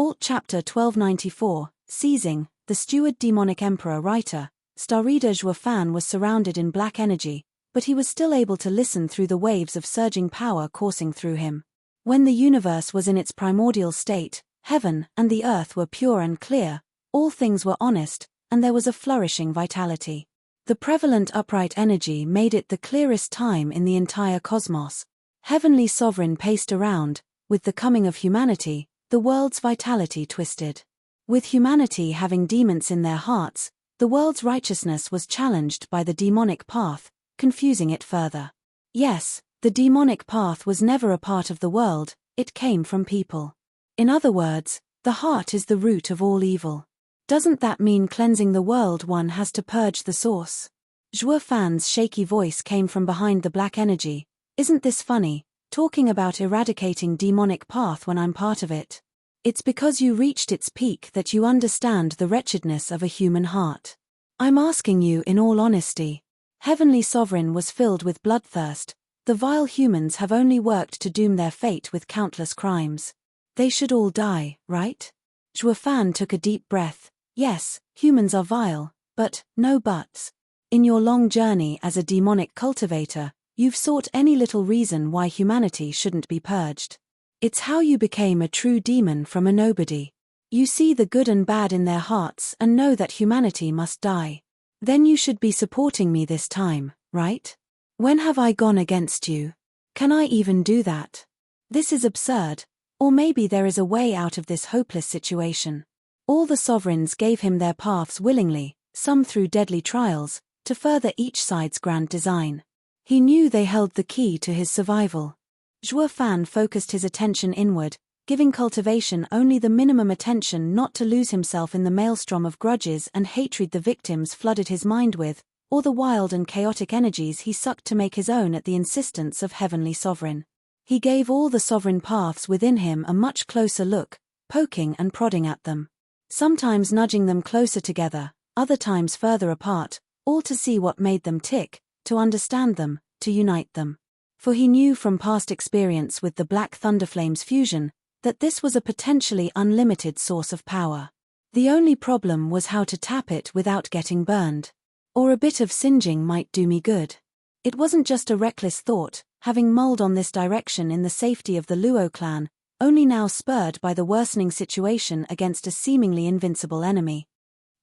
Alt Chapter 1294, Seizing, the Steward Demonic Emperor Writer, Star Reader Zhuo Fan was surrounded in black energy, but he was still able to listen through the waves of surging power coursing through him. When the universe was in its primordial state, heaven and the earth were pure and clear, all things were honest, and there was a flourishing vitality. The prevalent upright energy made it the clearest time in the entire cosmos. Heavenly Sovereign paced around. With the coming of humanity, the world's vitality twisted. With humanity having demons in their hearts, the world's righteousness was challenged by the demonic path, confusing it further. Yes, the demonic path was never a part of the world, it came from people. In other words, the heart is the root of all evil. Doesn't that mean cleansing the world one has to purge the source? Zhuo Fan's shaky voice came from behind the black energy. Isn't this funny, talking about eradicating demonic path when I'm part of it? It's because you reached its peak that you understand the wretchedness of a human heart. I'm asking you in all honesty. Heavenly Sovereign was filled with bloodthirst. The vile humans have only worked to doom their fate with countless crimes. They should all die, right? Zhuo Fan took a deep breath. Yes, humans are vile, but no buts. In your long journey as a demonic cultivator, you've sought any little reason why humanity shouldn't be purged. It's how you became a true demon from a nobody. You see the good and bad in their hearts and know that humanity must die. Then you should be supporting me this time, right? When have I gone against you? Can I even do that? This is absurd. Or maybe there is a way out of this hopeless situation. All the sovereigns gave him their paths willingly, some through deadly trials, to further each side's grand design. He knew they held the key to his survival. Zhuo Fan focused his attention inward, giving cultivation only the minimum attention not to lose himself in the maelstrom of grudges and hatred the victims flooded his mind with, or the wild and chaotic energies he sucked to make his own at the insistence of Heavenly Sovereign. He gave all the sovereign paths within him a much closer look, poking and prodding at them. Sometimes nudging them closer together, other times further apart, all to see what made them tick, to understand them, to unite them. For he knew from past experience with the Black Thunderflames fusion, that this was a potentially unlimited source of power. The only problem was how to tap it without getting burned. Or a bit of singeing might do me good. It wasn't just a reckless thought, having mulled on this direction in the safety of the Luo clan, only now spurred by the worsening situation against a seemingly invincible enemy.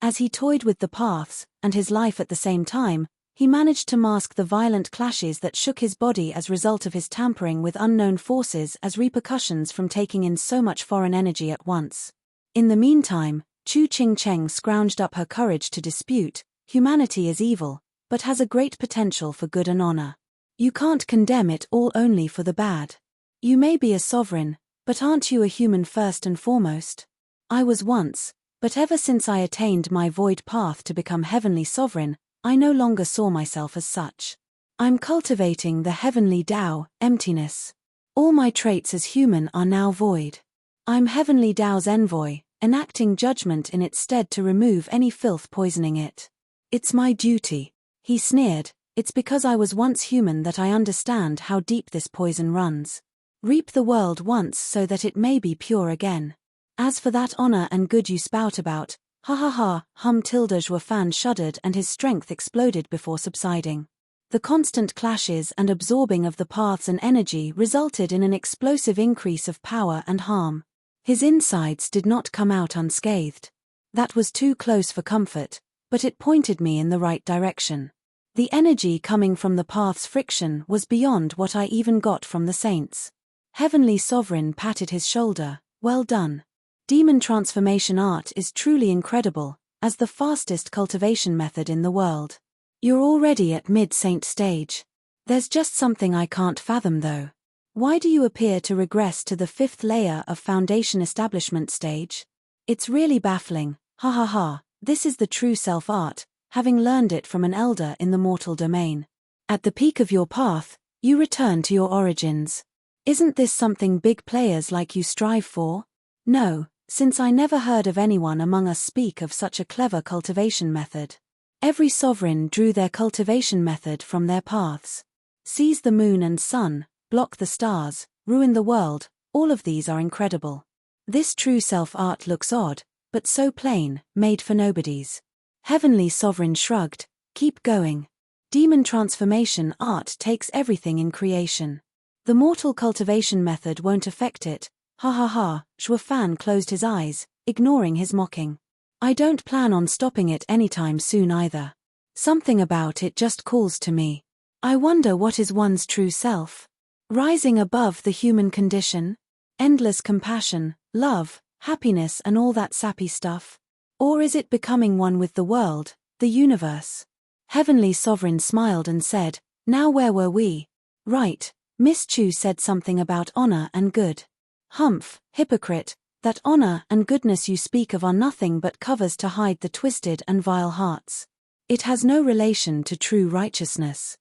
As he toyed with the paths, and his life at the same time, he managed to mask the violent clashes that shook his body as a result of his tampering with unknown forces as repercussions from taking in so much foreign energy at once. In the meantime, Chu Qingcheng scrounged up her courage to dispute, humanity is evil, but has a great potential for good and honor. You can't condemn it all only for the bad. You may be a sovereign, but aren't you a human first and foremost? I was once, but ever since I attained my void path to become Heavenly Sovereign, I no longer saw myself as such. I'm cultivating the heavenly Tao, emptiness. All my traits as human are now void. I'm Heavenly Tao's envoy, enacting judgment in its stead to remove any filth poisoning it. It's my duty. He sneered, it's because I was once human that I understand how deep this poison runs. Reap the world once so that it may be pure again. As for that honor and good you spout about, ha ha ha, Zhuo Fan shuddered and his strength exploded before subsiding. The constant clashes and absorbing of the paths and energy resulted in an explosive increase of power and harm. His insides did not come out unscathed. That was too close for comfort, but it pointed me in the right direction. The energy coming from the path's friction was beyond what I even got from the saints. Heavenly Sovereign patted his shoulder, well done. Demon transformation art is truly incredible, as the fastest cultivation method in the world. You're already at mid-saint stage. There's just something I can't fathom though. Why do you appear to regress to the 5th layer of foundation establishment stage? It's really baffling, ha ha ha, this is the true self-art, having learned it from an elder in the mortal domain. At the peak of your path, you return to your origins. Isn't this something big players like you strive for? No, since I never heard of anyone among us speak of such a clever cultivation method. Every sovereign drew their cultivation method from their paths. Seize the moon and sun, block the stars, ruin the world, all of these are incredible. This true self art looks odd, but so plain, made for nobodies. Heavenly Sovereign shrugged, keep going. Demon transformation art takes everything in creation. The mortal cultivation method won't affect it. Ha ha ha. Zhuo Fan closed his eyes, ignoring his mocking. I don't plan on stopping it anytime soon either. Something about it just calls to me. I wonder what is one's true self. Rising above the human condition? Endless compassion, love, happiness and all that sappy stuff? Or is it becoming one with the world, the universe? Heavenly Sovereign smiled and said, now where were we? Right, Miss Chu said something about honor and good. Humph, hypocrite, that honor and goodness you speak of are nothing but covers to hide the twisted and vile hearts. It has no relation to true righteousness.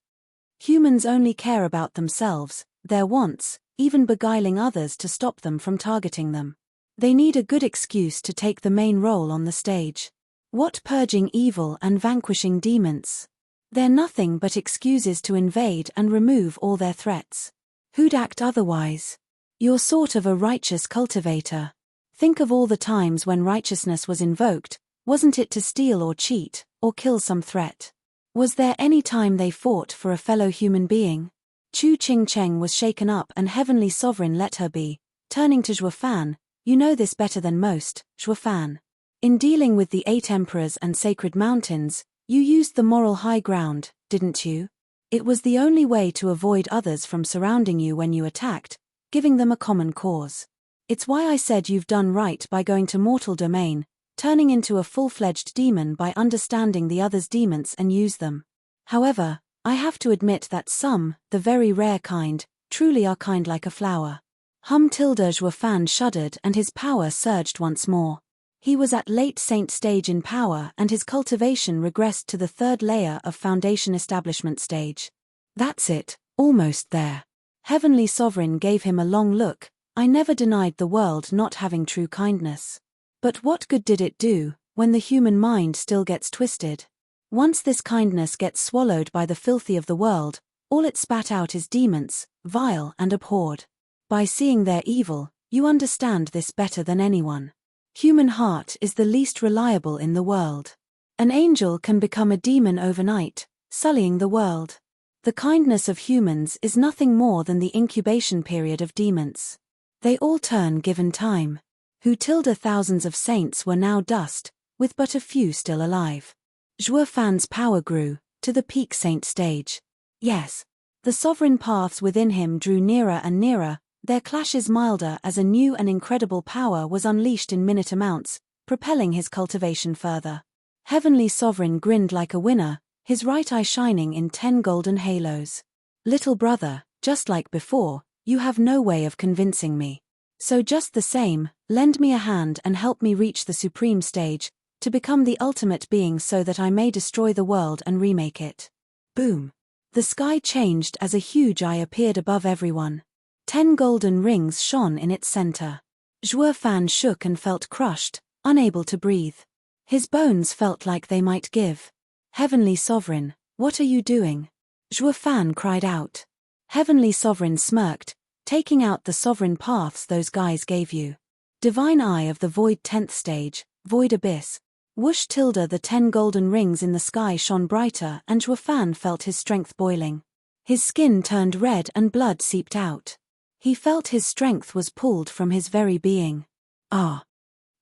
Humans only care about themselves, their wants, even beguiling others to stop them from targeting them. They need a good excuse to take the main role on the stage. What purging evil and vanquishing demons? They're nothing but excuses to invade and remove all their threats. Who'd act otherwise? You're sort of a righteous cultivator. Think of all the times when righteousness was invoked, wasn't it to steal or cheat, or kill some threat? Was there any time they fought for a fellow human being? Chu Ching Cheng was shaken up and Heavenly Sovereign let her be, turning to Zhuo Fan, you know this better than most, Zhuo Fan. In dealing with the 8 emperors and sacred mountains, you used the moral high ground, didn't you? It was the only way to avoid others from surrounding you when you attacked, giving them a common cause. It's why I said you've done right by going to mortal domain, turning into a full-fledged demon by understanding the other's demons and use them. However, I have to admit that some, the very rare kind, truly are kind like a flower. Zhuo Fan shuddered and his power surged once more. He was at late saint stage in power and his cultivation regressed to the 3rd layer of foundation establishment stage. That's it, almost there. Heavenly Sovereign gave him a long look. I never denied the world not having true kindness. But what good did it do, when the human mind still gets twisted? Once this kindness gets swallowed by the filthy of the world, all it spat out is demons, vile and abhorred. By seeing their evil, you understand this better than anyone. Human heart is the least reliable in the world. An angel can become a demon overnight, sullying the world. The kindness of humans is nothing more than the incubation period of demons. They all turn given time. Thousands of saints were now dust, with but a few still alive. Zhuo Fan's power grew, to the peak saint stage. Yes. The sovereign paths within him drew nearer and nearer, their clashes milder as a new and incredible power was unleashed in minute amounts, propelling his cultivation further. Heavenly Sovereign grinned like a winner, his right eye shining in 10 golden halos. Little brother, just like before, you have no way of convincing me. So just the same, lend me a hand and help me reach the supreme stage, to become the ultimate being so that I may destroy the world and remake it. Boom. The sky changed as a huge eye appeared above everyone. 10 golden rings shone in its center. Zhuo Fan shook and felt crushed, unable to breathe. His bones felt like they might give. Heavenly Sovereign, what are you doing? Zhuo Fan cried out. Heavenly Sovereign smirked, taking out the sovereign paths those guys gave you. Divine Eye of the Void 10th stage, Void Abyss. Whoosh tilde the 10 golden rings in the sky shone brighter and Zhuo Fan felt his strength boiling. His skin turned red and blood seeped out. He felt his strength was pulled from his very being. Ah!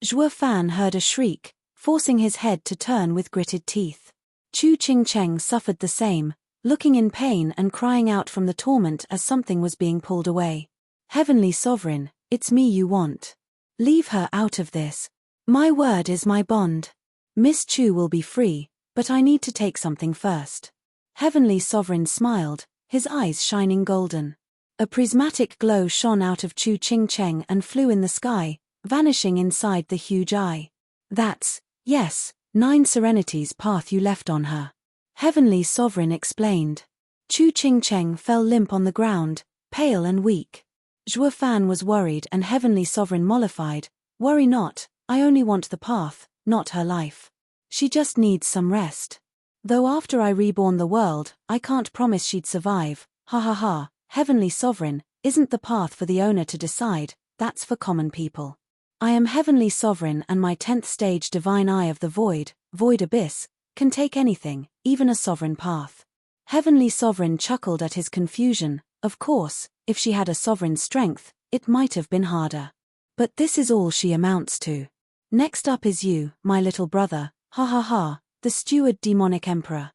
Zhuo Fan heard a shriek, forcing his head to turn with gritted teeth. Chu Ching Cheng suffered the same, looking in pain and crying out from the torment as something was being pulled away. Heavenly Sovereign, it's me you want. Leave her out of this. My word is my bond. Miss Chu will be free, but I need to take something first. Heavenly Sovereign smiled, his eyes shining golden. A prismatic glow shone out of Chu Ching Cheng and flew in the sky, vanishing inside the huge eye. That's, yes, 9 Serenity's path you left on her. Heavenly Sovereign explained. Chu Ching Cheng fell limp on the ground, pale and weak. Zhuo Fan was worried and Heavenly Sovereign mollified. Worry not, I only want the path, not her life. She just needs some rest. Though after I reborn the world, I can't promise she'd survive. Ha ha ha. Heavenly Sovereign, isn't the path for the owner to decide, that's for common people. I am Heavenly Sovereign, and my 10th stage divine eye of the void abyss, can take anything, even a sovereign path. Heavenly Sovereign chuckled at his confusion. Of course, if she had a sovereign strength, it might have been harder. But this is all she amounts to. Next up is you, my little brother, ha ha ha, the steward demonic emperor.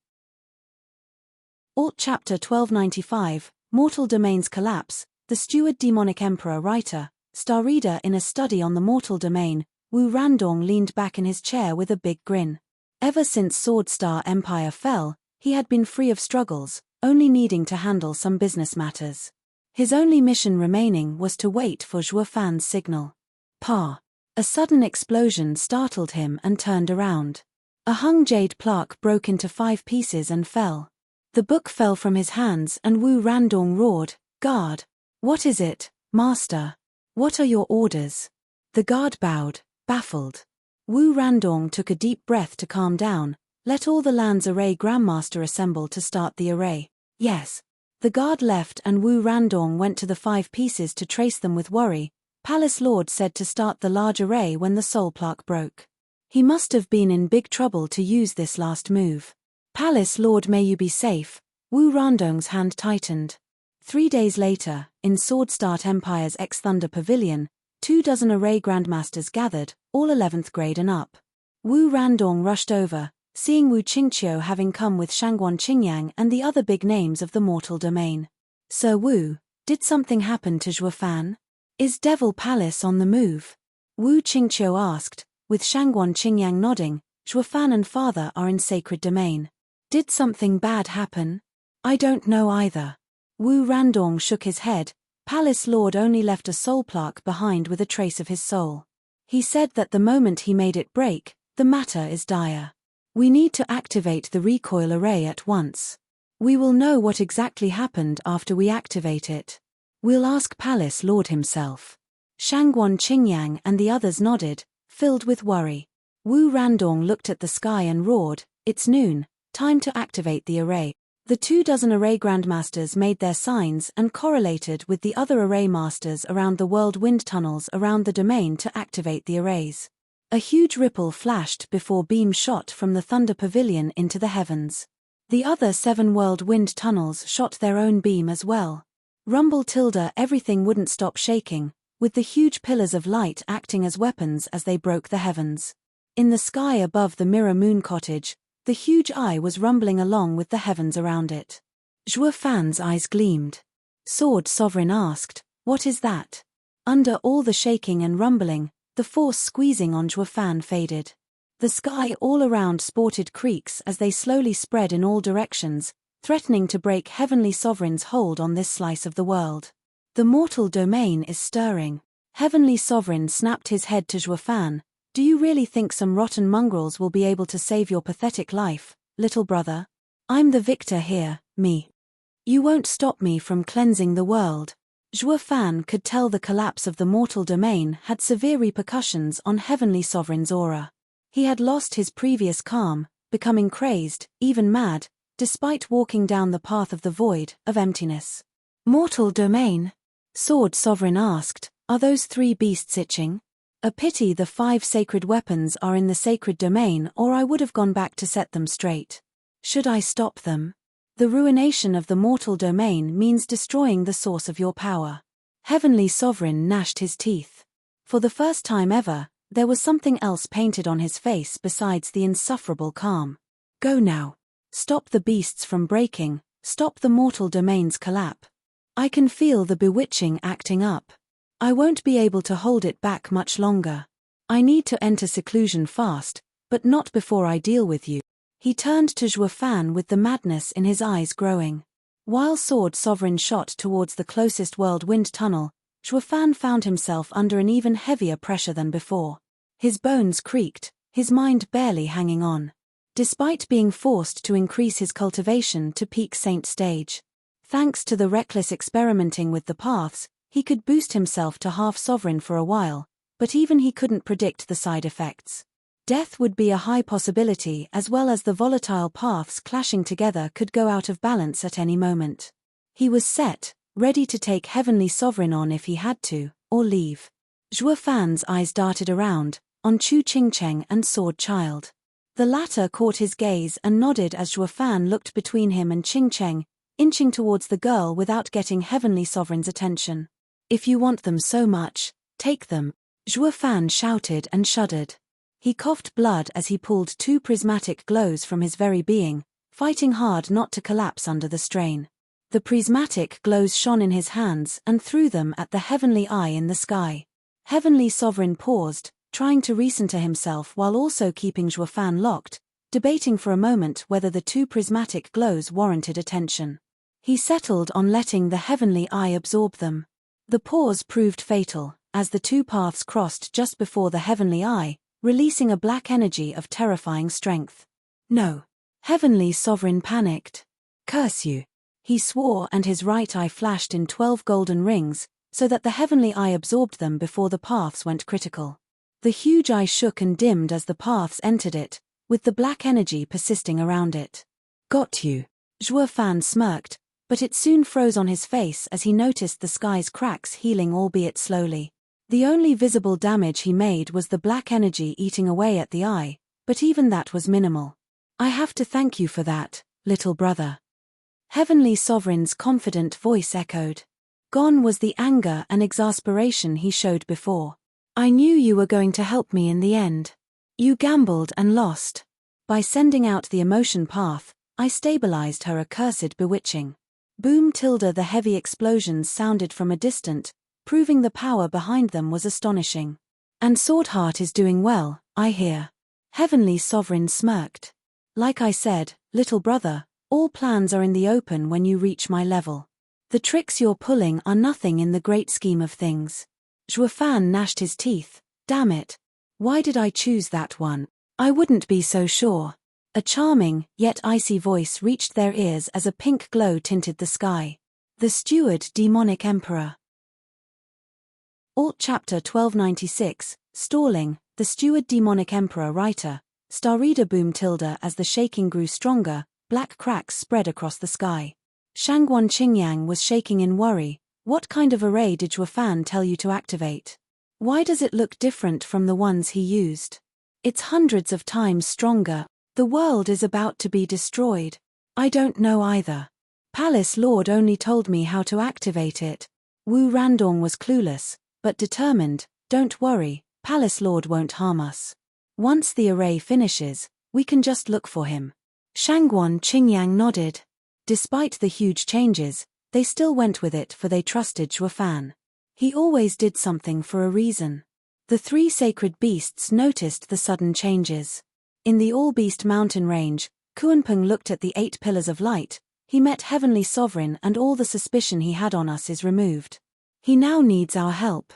Alt Chapter 1295, Mortal Domain's Collapse, the steward demonic emperor writer, star reader. In a study on the mortal domain, Wu Randong leaned back in his chair with a big grin. Ever since Sword Star Empire fell, he had been free of struggles, only needing to handle some business matters. His only mission remaining was to wait for Zhuo Fan's signal. Pa! A sudden explosion startled him and turned around. A hung jade plaque broke into 5 pieces and fell. The book fell from his hands and Wu Randong roared, "Guard! What is it, master? What are your orders?" The guard bowed, baffled. Wu Randong took a deep breath to calm down. "Let all the land's array grandmaster assemble to start the array." "Yes." The guard left and Wu Randong went to the 5 pieces to trace them with worry. Palace Lord said to start the large array when the soul plaque broke. He must have been in big trouble to use this last move. Palace Lord, may you be safe. Wu Randong's hand tightened. 3 days later, in Sword Star Empire's X-Thunder Pavilion, 24 array grandmasters gathered, all 11th grade and up. Wu Randong rushed over, seeing Wu Qingqiu having come with Shangguan Qingyang and the other big names of the mortal domain. "Sir Wu, did something happen to Zhuo Fan? Is Devil Palace on the move?" Wu Qingqiu asked, with Shangguan Qingyang nodding. "Zhuo Fan and father are in sacred domain. Did something bad happen?" "I don't know either." Wu Randong shook his head. Palace Lord only left a soul plaque behind with a trace of his soul. He said that the moment he made it break, the matter is dire. We need to activate the recoil array at once. We will know what exactly happened after we activate it. We'll ask Palace Lord himself. Shangguan Qingyang and the others nodded, filled with worry. Wu Randong looked at the sky and roared, "It's noon, time to activate the array." The 24 array grandmasters made their signs and correlated with the other array masters around the world wind tunnels around the domain to activate the arrays. A huge ripple flashed before beam shot from the Thunder Pavilion into the heavens. The other 7 world wind tunnels shot their own beam as well. Rumble tilde, everything wouldn't stop shaking, with the huge pillars of light acting as weapons as they broke the heavens. In the sky above the Mirror Moon Cottage, the huge eye was rumbling along with the heavens around it. Zhuo Fan's eyes gleamed. Sword Sovereign asked, "What is that?" Under all the shaking and rumbling, the force squeezing on Zhuo Fan faded. The sky all around sported creaks as they slowly spread in all directions, threatening to break Heavenly Sovereign's hold on this slice of the world. "The mortal domain is stirring." Heavenly Sovereign snapped his head to Zhuo Fan. "Do you really think some rotten mongrels will be able to save your pathetic life, little brother? I'm the victor here, me. You won't stop me from cleansing the world." Zhuo Fan could tell the collapse of the mortal domain had severe repercussions on Heavenly Sovereign's aura. He had lost his previous calm, becoming crazed, even mad, despite walking down the path of the void, of emptiness. "Mortal domain?" Sword Sovereign asked, "Are those 3 beasts itching? A pity the 5 sacred weapons are in the sacred domain, or I would have gone back to set them straight. Should I stop them? The ruination of the mortal domain means destroying the source of your power." Heavenly Sovereign gnashed his teeth. For the first time ever, there was something else painted on his face besides the insufferable calm. "Go now. Stop the beasts from breaking, stop the mortal domain's collapse. I can feel the bewitching acting up. I won't be able to hold it back much longer. I need to enter seclusion fast, but not before I deal with you." He turned to Zhuo Fan with the madness in his eyes growing. While Sword Sovereign shot towards the closest world wind tunnel, Zhuo Fan found himself under an even heavier pressure than before. His bones creaked, his mind barely hanging on. Despite being forced to increase his cultivation to peak saint stage. Thanks to the reckless experimenting with the paths, he could boost himself to half sovereign for a while, but even he couldn't predict the side effects. Death would be a high possibility, as well as the volatile paths clashing together could go out of balance at any moment. He was set, ready to take Heavenly Sovereign on if he had to, or leave. Zhuo Fan's eyes darted around, on Chu Qingcheng and Sword Child. The latter caught his gaze and nodded as Zhuo Fan looked between him and Qingcheng, inching towards the girl without getting Heavenly Sovereign's attention. If you want them so much, take them, Zhuo Fan shouted and shuddered. He coughed blood as he pulled 2 prismatic glows from his very being, fighting hard not to collapse under the strain. The prismatic glows shone in his hands and threw them at the heavenly eye in the sky. Heavenly Sovereign paused, trying to recenter himself while also keeping Zhuo Fan locked, debating for a moment whether the 2 prismatic glows warranted attention. He settled on letting the heavenly eye absorb them. The pause proved fatal, as the 2 paths crossed just before the heavenly eye, releasing a black energy of terrifying strength. No. Heavenly Sovereign panicked. Curse you. He swore, and his right eye flashed in 12 golden rings, so that the heavenly eye absorbed them before the paths went critical. The huge eye shook and dimmed as the paths entered it, with the black energy persisting around it. Got you. Zhuo Fan smirked, but it soon froze on his face as he noticed the sky's cracks healing, albeit slowly. The only visible damage he made was the black energy eating away at the eye, but even that was minimal. I have to thank you for that, little brother. Heavenly Sovereign's confident voice echoed. Gone was the anger and exasperation he showed before. I knew you were going to help me in the end. You gambled and lost. By sending out the emotion path, I stabilized her accursed bewitching. Boom! The heavy explosions sounded from a distant, proving the power behind them was astonishing. And Swordheart is doing well, I hear. Heavenly Sovereign smirked. Like I said, little brother, all plans are in the open when you reach my level. The tricks you're pulling are nothing in the great scheme of things. Zhuo Fan gnashed his teeth. Damn it. Why did I choose that one? I wouldn't be so sure. A charming, yet icy voice reached their ears as a pink glow tinted the sky. The Steward Demonic Emperor. Alt Chapter 1296, Stalling, the Steward Demonic Emperor Writer, Star Reader. Boom! As the shaking grew stronger, black cracks spread across the sky. Shangguan Qingyang was shaking in worry. What kind of array did Zhuo Fan tell you to activate? Why does it look different from the ones he used? It's hundreds of times stronger. The world is about to be destroyed. I don't know either. Palace Lord only told me how to activate it. Wu Randong was clueless, but determined. Don't worry, Palace Lord won't harm us. Once the array finishes, we can just look for him. Shangguan Qingyang nodded. Despite the huge changes, they still went with it, for they trusted Zhuo Fan. He always did something for a reason. The 3 sacred beasts noticed the sudden changes. In the All-Beast mountain range, Kuanpeng looked at the 8 pillars of light. He met Heavenly Sovereign, and all the suspicion he had on us is removed. He now needs our help.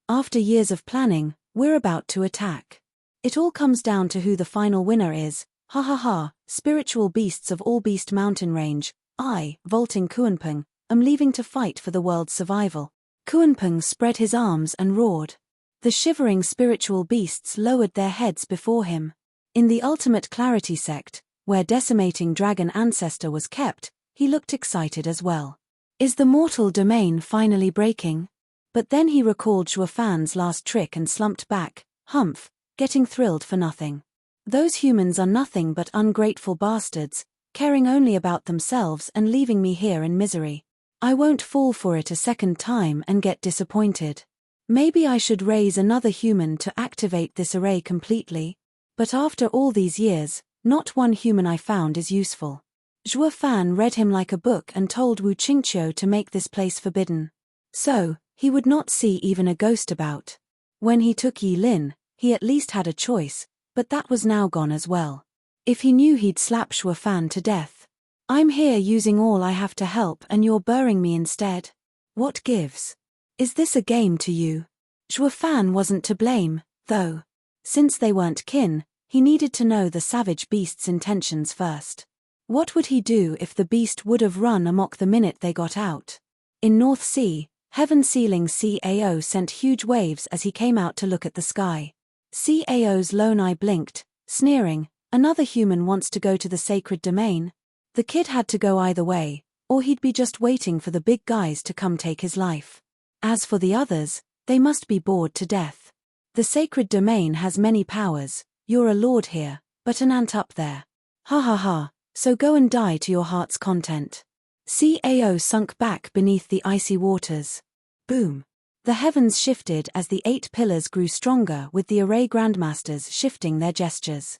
After years of planning, we're about to attack. It all comes down to who the final winner is. Ha ha ha, spiritual beasts of All-Beast mountain range. I, vaulting Kuanpeng, am leaving to fight for the world's survival. Kuanpeng spread his arms and roared. The shivering spiritual beasts lowered their heads before him. In the Ultimate Clarity sect, where Decimating Dragon Ancestor was kept, he looked excited as well. Is the mortal domain finally breaking? But then he recalled Zhuo Fan's last trick and slumped back, humph, getting thrilled for nothing. Those humans are nothing but ungrateful bastards, caring only about themselves and leaving me here in misery. I won't fall for it a second time and get disappointed. Maybe I should raise another human to activate this array completely. But after all these years, not one human I found is useful. Zhuo Fan read him like a book and told Wu Qingqiu to make this place forbidden. So, he would not see even a ghost about. When he took Yi Lin, he at least had a choice, but that was now gone as well. If he knew, he'd slap Zhuo Fan to death. I'm here using all I have to help and you're burying me instead. What gives? Is this a game to you? Zhuo Fan wasn't to blame, though. Since they weren't kin, he needed to know the savage beast's intentions first. What would he do if the beast would have run amok the minute they got out? In North Sea, Heaven Sealing CAO sent huge waves as he came out to look at the sky. CAO's lone eye blinked, sneering. Another human wants to go to the sacred domain? The kid had to go either way, or he'd be just waiting for the big guys to come take his life. As for the others, They must be bored to death. The sacred domain has many powers, you're a lord here, but an ant up there. Ha ha ha, so go and die to your heart's content. Cao sunk back beneath the icy waters. Boom. The heavens shifted as the 8 pillars grew stronger, with the array grandmasters shifting their gestures.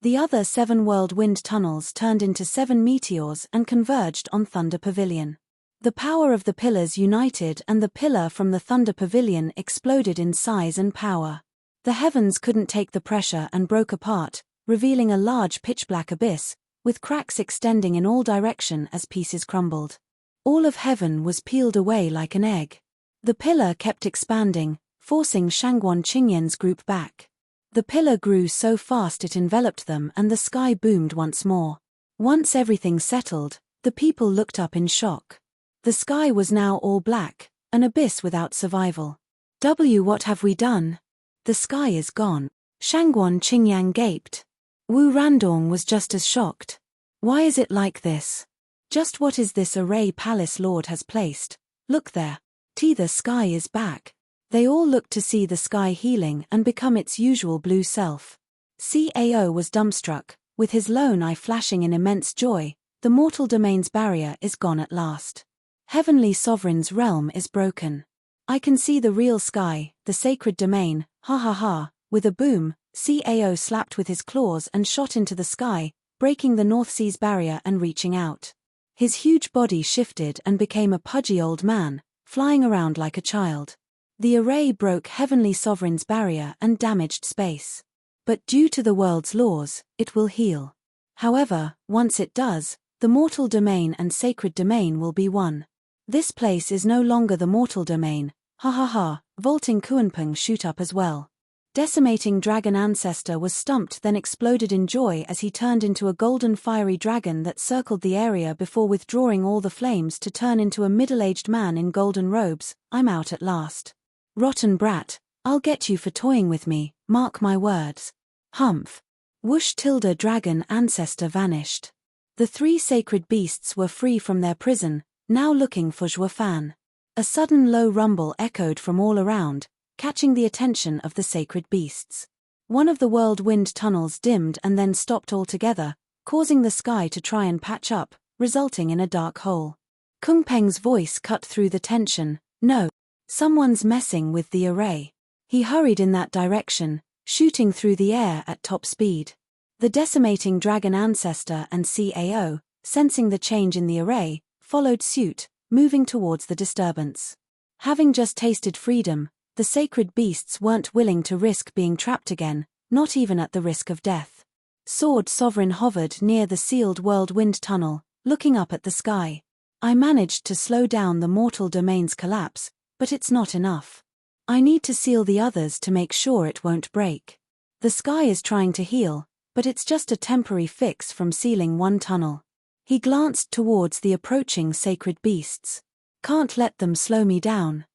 The other 7 world wind tunnels turned into 7 meteors and converged on Thunder Pavilion. The power of the pillars united, and the pillar from the Thunder Pavilion exploded in size and power. The heavens couldn't take the pressure and broke apart, revealing a large pitch-black abyss, with cracks extending in all directions as pieces crumbled. All of heaven was peeled away like an egg. The pillar kept expanding, forcing Shangguan Qingyan's group back. The pillar grew so fast it enveloped them, and the sky boomed once more. Once everything settled, the people looked up in shock. The sky was now all black, an abyss without survival. What have we done? The sky is gone. Shangguan Qingyan gaped. Wu Randong was just as shocked. Why is it like this? Just what is this array palace lord has placed? Look there. The sky is back. They all looked to see the sky healing and become its usual blue self. Cao was dumbstruck, with his lone eye flashing in immense joy. The mortal domain's barrier is gone at last. Heavenly Sovereign's realm is broken. I can see the real sky, the sacred domain, ha ha ha. With a boom, Cao slapped with his claws and shot into the sky, breaking the North Sea's barrier and reaching out. His huge body shifted and became a pudgy old man, flying around like a child. The array broke Heavenly Sovereign's barrier and damaged space. But due to the world's laws, it will heal. However, once it does, the mortal domain and sacred domain will be one. This place is no longer the mortal domain, ha ha ha. Vaulting Kuanpeng shoot up as well. Decimating Dragon Ancestor was stumped, then exploded in joy as he turned into a golden fiery dragon that circled the area before withdrawing all the flames to turn into a middle-aged man in golden robes. I'm out at last. Rotten brat, I'll get you for toying with me, mark my words. Humph. Whoosh! Dragon Ancestor vanished. The 3 sacred beasts were free from their prison, now looking for Zhuofan. A sudden low rumble echoed from all around, catching the attention of the sacred beasts. One of the world wind tunnels dimmed and then stopped altogether, causing the sky to try and patch up, resulting in a dark hole. Kungpeng's voice cut through the tension. No. Someone's messing with the array. He hurried in that direction, shooting through the air at top speed. The decimating Dragon Ancestor and Cao, sensing the change in the array, followed suit, moving towards the disturbance. Having just tasted freedom, the sacred beasts weren't willing to risk being trapped again, not even at the risk of death. Sword Sovereign hovered near the sealed world wind tunnel, looking up at the sky. I managed to slow down the mortal domain's collapse, but it's not enough. I need to seal the others to make sure it won't break. The sky is trying to heal, but it's just a temporary fix from sealing one tunnel. He glanced towards the approaching sacred beasts. Can't let them slow me down.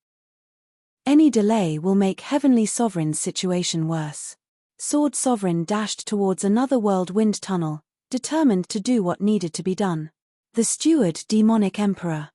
Any delay will make Heavenly Sovereign's situation worse. Sword Sovereign dashed towards another world wind tunnel, determined to do what needed to be done. The Steward Demonic Emperor.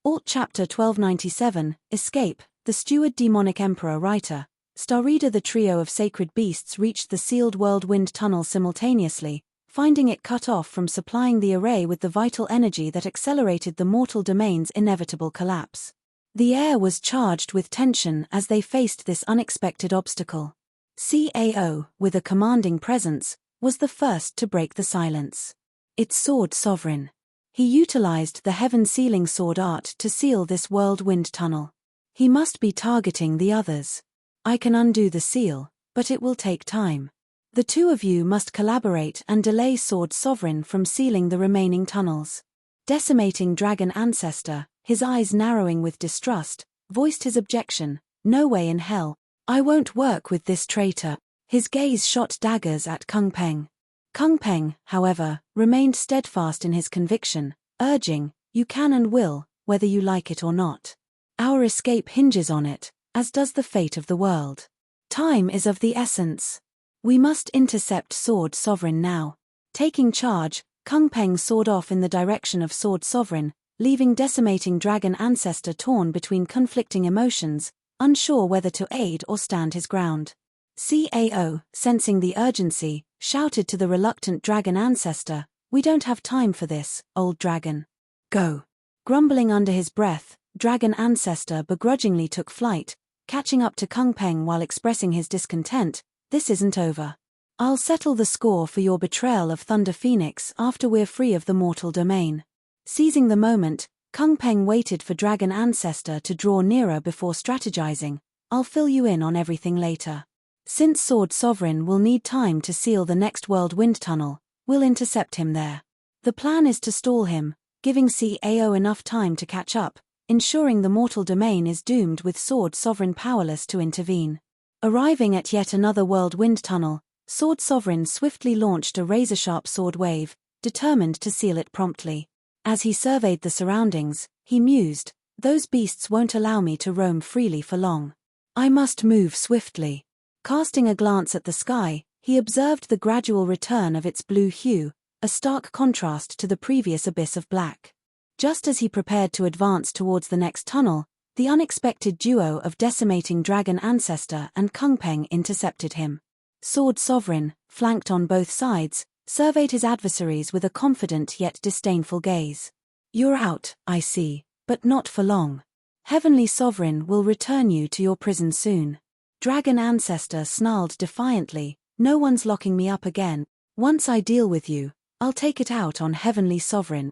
Alt Chapter 1297, Escape, the Steward Demonic Emperor writer. Star Reader. The trio of sacred beasts reached the sealed world wind tunnel simultaneously, finding it cut off from supplying the array with the vital energy that accelerated the mortal domain's inevitable collapse. The air was charged with tension as they faced this unexpected obstacle. Cao, with a commanding presence, was the first to break the silence. It's Sword Sovereign. He utilized the heaven-sealing sword art to seal this world wind tunnel. He must be targeting the others. I can undo the seal, but it will take time. The two of you must collaborate and delay Sword Sovereign from sealing the remaining tunnels. Decimating Dragon Ancestor, his eyes narrowing with distrust, voiced his objection. No way in hell. I won't work with this traitor. His gaze shot daggers at Kungpeng. Kungpeng, however, remained steadfast in his conviction, urging, you can and will, whether you like it or not. Our escape hinges on it, as does the fate of the world. Time is of the essence. We must intercept Sword Sovereign now. Taking charge, Kungpeng soared off in the direction of Sword Sovereign, leaving decimating dragon ancestor torn between conflicting emotions, unsure whether to aid or stand his ground. CAO, sensing the urgency, shouted to the reluctant dragon ancestor, "We don't have time for this, old dragon. Go." Grumbling under his breath, dragon ancestor begrudgingly took flight, catching up to Kung Peng while expressing his discontent. "This isn't over. I'll settle the score for your betrayal of Thunder Phoenix after we're free of the mortal domain." Seizing the moment, Kung Peng waited for dragon ancestor to draw nearer before strategizing, "I'll fill you in on everything later. Since Sword Sovereign will need time to seal the next world wind tunnel, we'll intercept him there. The plan is to stall him, giving CAO enough time to catch up, ensuring the mortal domain is doomed with Sword Sovereign powerless to intervene." Arriving at yet another world wind tunnel, Sword Sovereign swiftly launched a razor-sharp sword wave, determined to seal it promptly. As he surveyed the surroundings, he mused, "Those beasts won't allow me to roam freely for long. I must move swiftly." Casting a glance at the sky, he observed the gradual return of its blue hue, a stark contrast to the previous abyss of black. Just as he prepared to advance towards the next tunnel, the unexpected duo of decimating dragon ancestor and Kung Peng intercepted him. Sword Sovereign, flanked on both sides, surveyed his adversaries with a confident yet disdainful gaze. "You're out, I see, but not for long. Heavenly Sovereign will return you to your prison soon." Dragon ancestor snarled defiantly, "No one's locking me up again. Once I deal with you, I'll take it out on Heavenly Sovereign."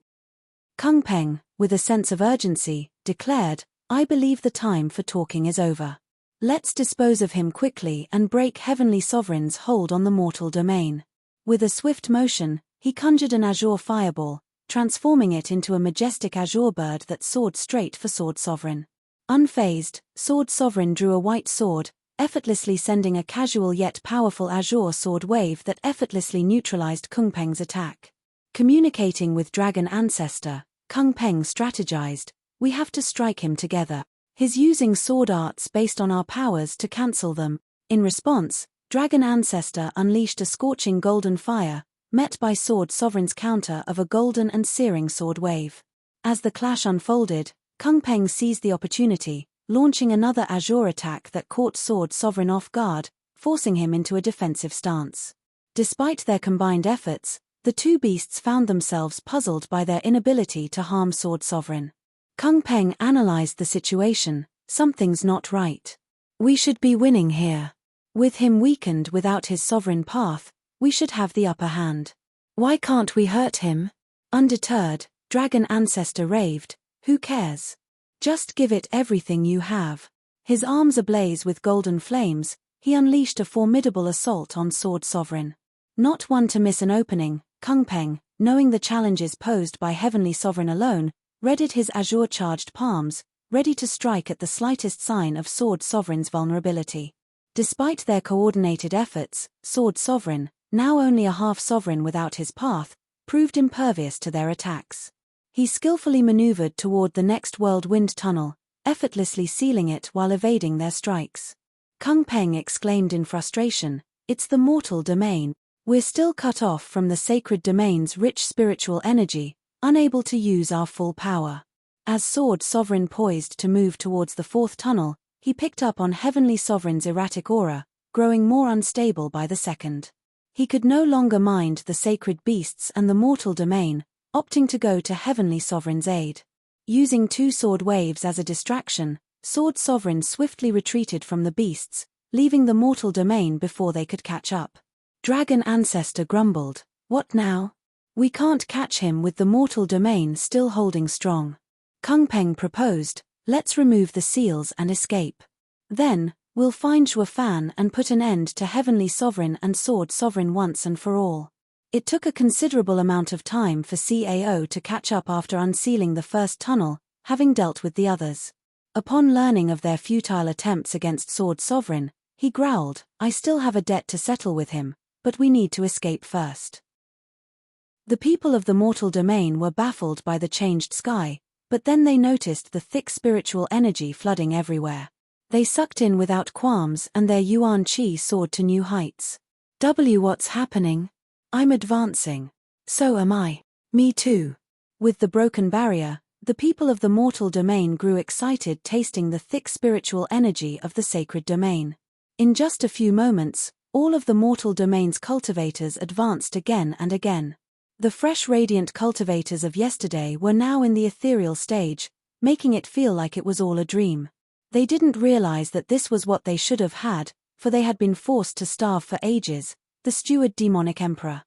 Kung Peng, with a sense of urgency, declared, "I believe the time for talking is over. Let's dispose of him quickly and break Heavenly Sovereign's hold on the mortal domain." With a swift motion, he conjured an azure fireball, transforming it into a majestic azure bird that soared straight for Sword Sovereign. Unfazed, Sword Sovereign drew a white sword, effortlessly sending a casual yet powerful azure sword wave that effortlessly neutralized Kung Peng's attack. Communicating with Dragon Ancestor, Kung Peng strategized, "We have to strike him together. He's using sword arts based on our powers to cancel them." In response, Dragon Ancestor unleashed a scorching golden fire, met by Sword Sovereign's counter of a golden and searing sword wave. As the clash unfolded, Kung Peng seized the opportunity, launching another azure attack that caught Sword Sovereign off guard, forcing him into a defensive stance. Despite their combined efforts, the two beasts found themselves puzzled by their inability to harm Sword Sovereign. Kung Peng analyzed the situation, "Something's not right. We should be winning here. With him weakened without his sovereign path, we should have the upper hand. Why can't we hurt him?" Undeterred, Dragon Ancestor raved, "Who cares? Just give it everything you have." His arms ablaze with golden flames, he unleashed a formidable assault on Sword Sovereign. Not one to miss an opening, Kung Peng, knowing the challenges posed by Heavenly Sovereign alone, readied his azure-charged palms, ready to strike at the slightest sign of Sword Sovereign's vulnerability. Despite their coordinated efforts, Sword Sovereign, now only a half-sovereign without his path, proved impervious to their attacks. He skillfully maneuvered toward the next world wind tunnel, effortlessly sealing it while evading their strikes. Kung Peng exclaimed in frustration, "It's the mortal domain. We're still cut off from the sacred domain's rich spiritual energy, unable to use our full power." As Sword Sovereign poised to move towards the fourth tunnel, he picked up on Heavenly Sovereign's erratic aura, growing more unstable by the second. He could no longer mind the sacred beasts and the mortal domain, opting to go to Heavenly Sovereign's aid. Using two sword waves as a distraction, Sword Sovereign swiftly retreated from the beasts, leaving the mortal domain before they could catch up. Dragon Ancestor grumbled, "What now? We can't catch him with the mortal domain still holding strong." Kung Peng proposed, "Let's remove the seals and escape. Then, we'll find Zhuo Fan and put an end to Heavenly Sovereign and Sword Sovereign once and for all." It took a considerable amount of time for CAO to catch up after unsealing the first tunnel, having dealt with the others. Upon learning of their futile attempts against Sword Sovereign, he growled, "I still have a debt to settle with him, but we need to escape first." The people of the mortal domain were baffled by the changed sky, but then they noticed the thick spiritual energy flooding everywhere. They sucked in without qualms and their yuan qi soared to new heights. What's happening? I'm advancing. So am I. Me too. With the broken barrier, The people of the mortal domain grew excited tasting the thick spiritual energy of the sacred domain. In just a few moments, all of the mortal domain's cultivators advanced again and again. The fresh radiant cultivators of yesterday were now in the ethereal stage, making it feel like it was all a dream. They didn't realize that this was what they should have had, for they had been forced to starve for ages. The Steward Demonic Emperor.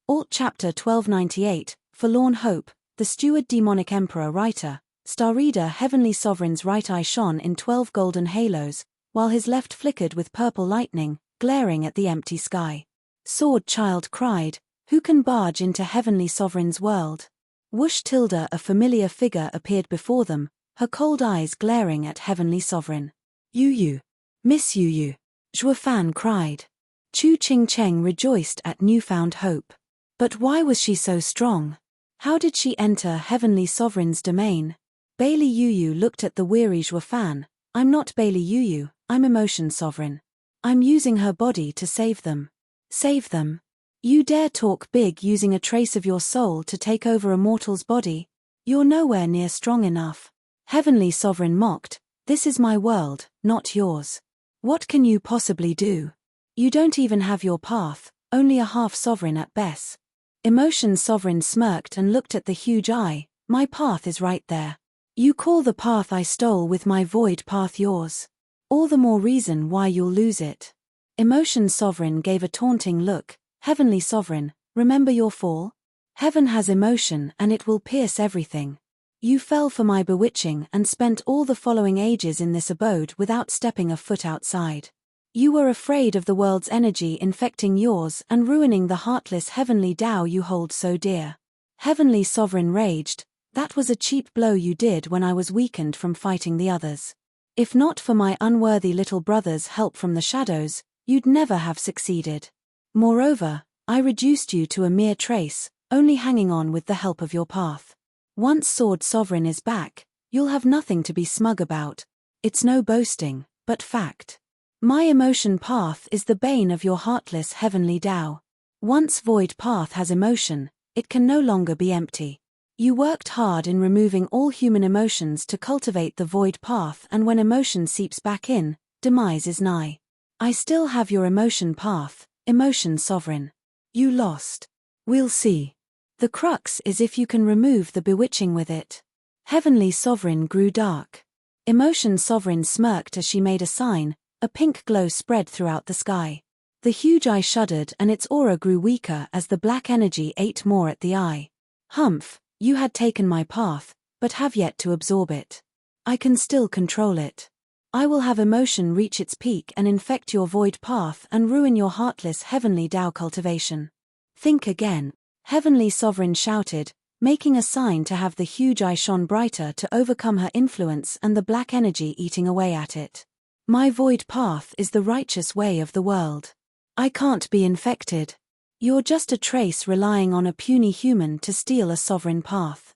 Alt Chapter 1298, Forlorn Hope, the Steward Demonic Emperor writer, Star Reader. Heavenly Sovereign's right eye shone in 12 golden halos, while his left flickered with purple lightning, glaring at the empty sky. Sword Child cried, "Who can barge into Heavenly Sovereign's world?" Whoosh tilde, a familiar figure appeared before them, her cold eyes glaring at Heavenly Sovereign. "Yu, Miss Yu," Zhuo Fan cried. Chu Ching Cheng rejoiced at newfound hope. But why was she so strong? How did she enter Heavenly Sovereign's domain? Bailey Yu looked at the weary Zhuo Fan. "I'm not Bailey Yu, I'm Emotion Sovereign. I'm using her body to save them." "Save them? You dare talk big using a trace of your soul to take over a mortal's body? You're nowhere near strong enough." Heavenly Sovereign mocked, "This is my world, not yours. What can you possibly do? You don't even have your path, only a half-sovereign at best." Emotion Sovereign smirked and looked at the huge eye. "My path is right there. You call the path I stole with my void path yours? All the more reason why you'll lose it." Emotion Sovereign gave a taunting look. "Heavenly Sovereign, remember your fall? Heaven has emotion and it will pierce everything. You fell for my bewitching and spent all the following ages in this abode without stepping a foot outside. You were afraid of the world's energy infecting yours and ruining the heartless heavenly Tao you hold so dear." Heavenly Sovereign raged, "That was a cheap blow you did when I was weakened from fighting the others. If not for my unworthy little brother's help from the shadows, you'd never have succeeded. Moreover, I reduced you to a mere trace, only hanging on with the help of your path. Once Sword Sovereign is back, you'll have nothing to be smug about. It's no boasting, but fact. My emotion path is the bane of your heartless heavenly Tao. Once void path has emotion, it can no longer be empty. You worked hard in removing all human emotions to cultivate the void path, and when emotion seeps back in, demise is nigh. I still have your emotion path, Emotion Sovereign. You lost. We'll see. The crux is if you can remove the bewitching with it." Heavenly Sovereign grew dark. Emotion Sovereign smirked as she made a sign. A pink glow spread throughout the sky. The huge eye shuddered and its aura grew weaker as the black energy ate more at the eye. "Humph, you had taken my path, but have yet to absorb it. I can still control it. I will have emotion reach its peak and infect your void path and ruin your heartless heavenly Tao cultivation. Think again." Heavenly Sovereign shouted, making a sign to have the huge eye shone brighter to overcome her influence and the black energy eating away at it. "My void path is the righteous way of the world. I can't be infected. You're just a trace relying on a puny human to steal a sovereign path.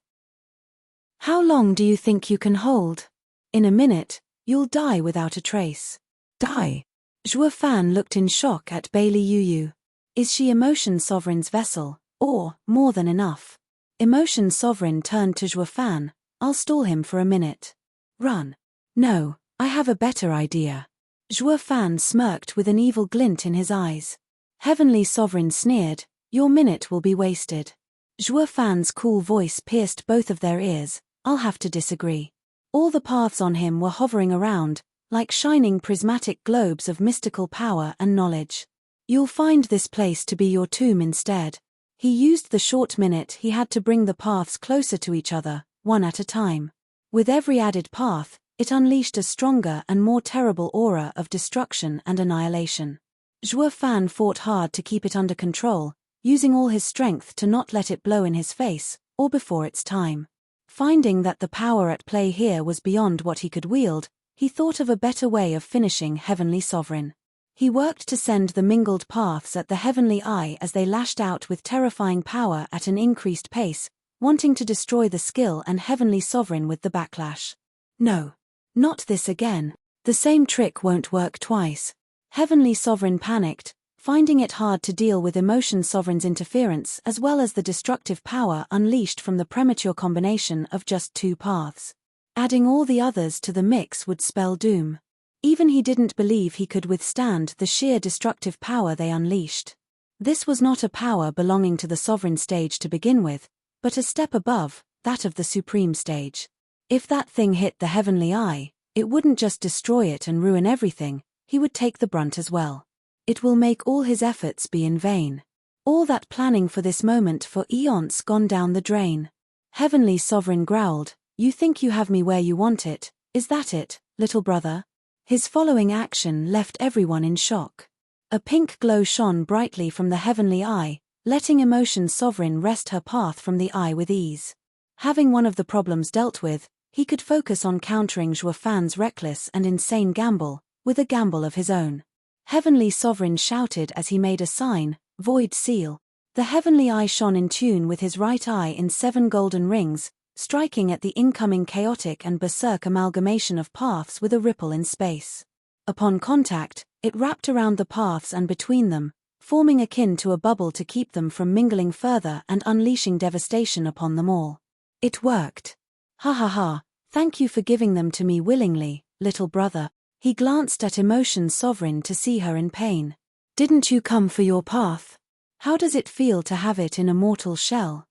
How long do you think you can hold? In a minute, you'll die without a trace." "Die?" Zhuo Fan looked in shock at Bailey Yu. "Is she Emotion Sovereign's vessel, or more than enough?" Emotion Sovereign turned to Zhuo Fan. "I'll stall him for a minute." "Run." "No, I have a better idea." Zhuo Fan smirked with an evil glint in his eyes. Heavenly Sovereign sneered, "Your minute will be wasted." Zhuo Fan's cool voice pierced both of their ears. "I'll have to disagree." All the paths on him were hovering around, like shining prismatic globes of mystical power and knowledge. "You'll find this place to be your tomb instead." He used the short minute he had to bring the paths closer to each other, one at a time. With every added path, it unleashed a stronger and more terrible aura of destruction and annihilation. Zhuo Fan fought hard to keep it under control, using all his strength to not let it blow in his face, or before its time. Finding that the power at play here was beyond what he could wield, he thought of a better way of finishing Heavenly Sovereign. He worked to send the mingled paths at the heavenly eye as they lashed out with terrifying power at an increased pace, wanting to destroy the skill and Heavenly Sovereign with the backlash. "No. Not this again. The same trick won't work twice." Heavenly Sovereign panicked, finding it hard to deal with Emotion Sovereign's interference as well as the destructive power unleashed from the premature combination of just 2 paths. Adding all the others to the mix would spell doom. Even he didn't believe he could withstand the sheer destructive power they unleashed. This was not a power belonging to the sovereign stage to begin with, but a step above, that of the supreme stage. If that thing hit the heavenly eye, it wouldn't just destroy it and ruin everything, he would take the brunt as well. It will make all his efforts be in vain. All that planning for this moment for eons gone down the drain. Heavenly Sovereign growled, "You think you have me where you want it, is that it, little brother?" His following action left everyone in shock. A pink glow shone brightly from the heavenly eye, letting Emotion Sovereign rest her path from the eye with ease. Having one of the problems dealt with, he could focus on countering Zhuo Fan's reckless and insane gamble, with a gamble of his own. Heavenly Sovereign shouted as he made a sign, "Void Seal." The heavenly eye shone in tune with his right eye in 7 golden rings, striking at the incoming chaotic and berserk amalgamation of paths with a ripple in space. Upon contact, it wrapped around the paths and between them, forming akin to a bubble to keep them from mingling further and unleashing devastation upon them all. It worked. Ha ha ha, thank you for giving them to me willingly, little brother. He glanced at Emotion Sovereign to see her in pain. Didn't you come for your path? How does it feel to have it in a mortal shell?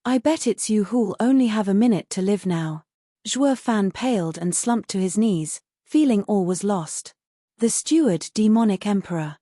I bet it's you who'll only have a minute to live now. Zhuo Fan paled and slumped to his knees, feeling all was lost. The Steward Demonic Emperor.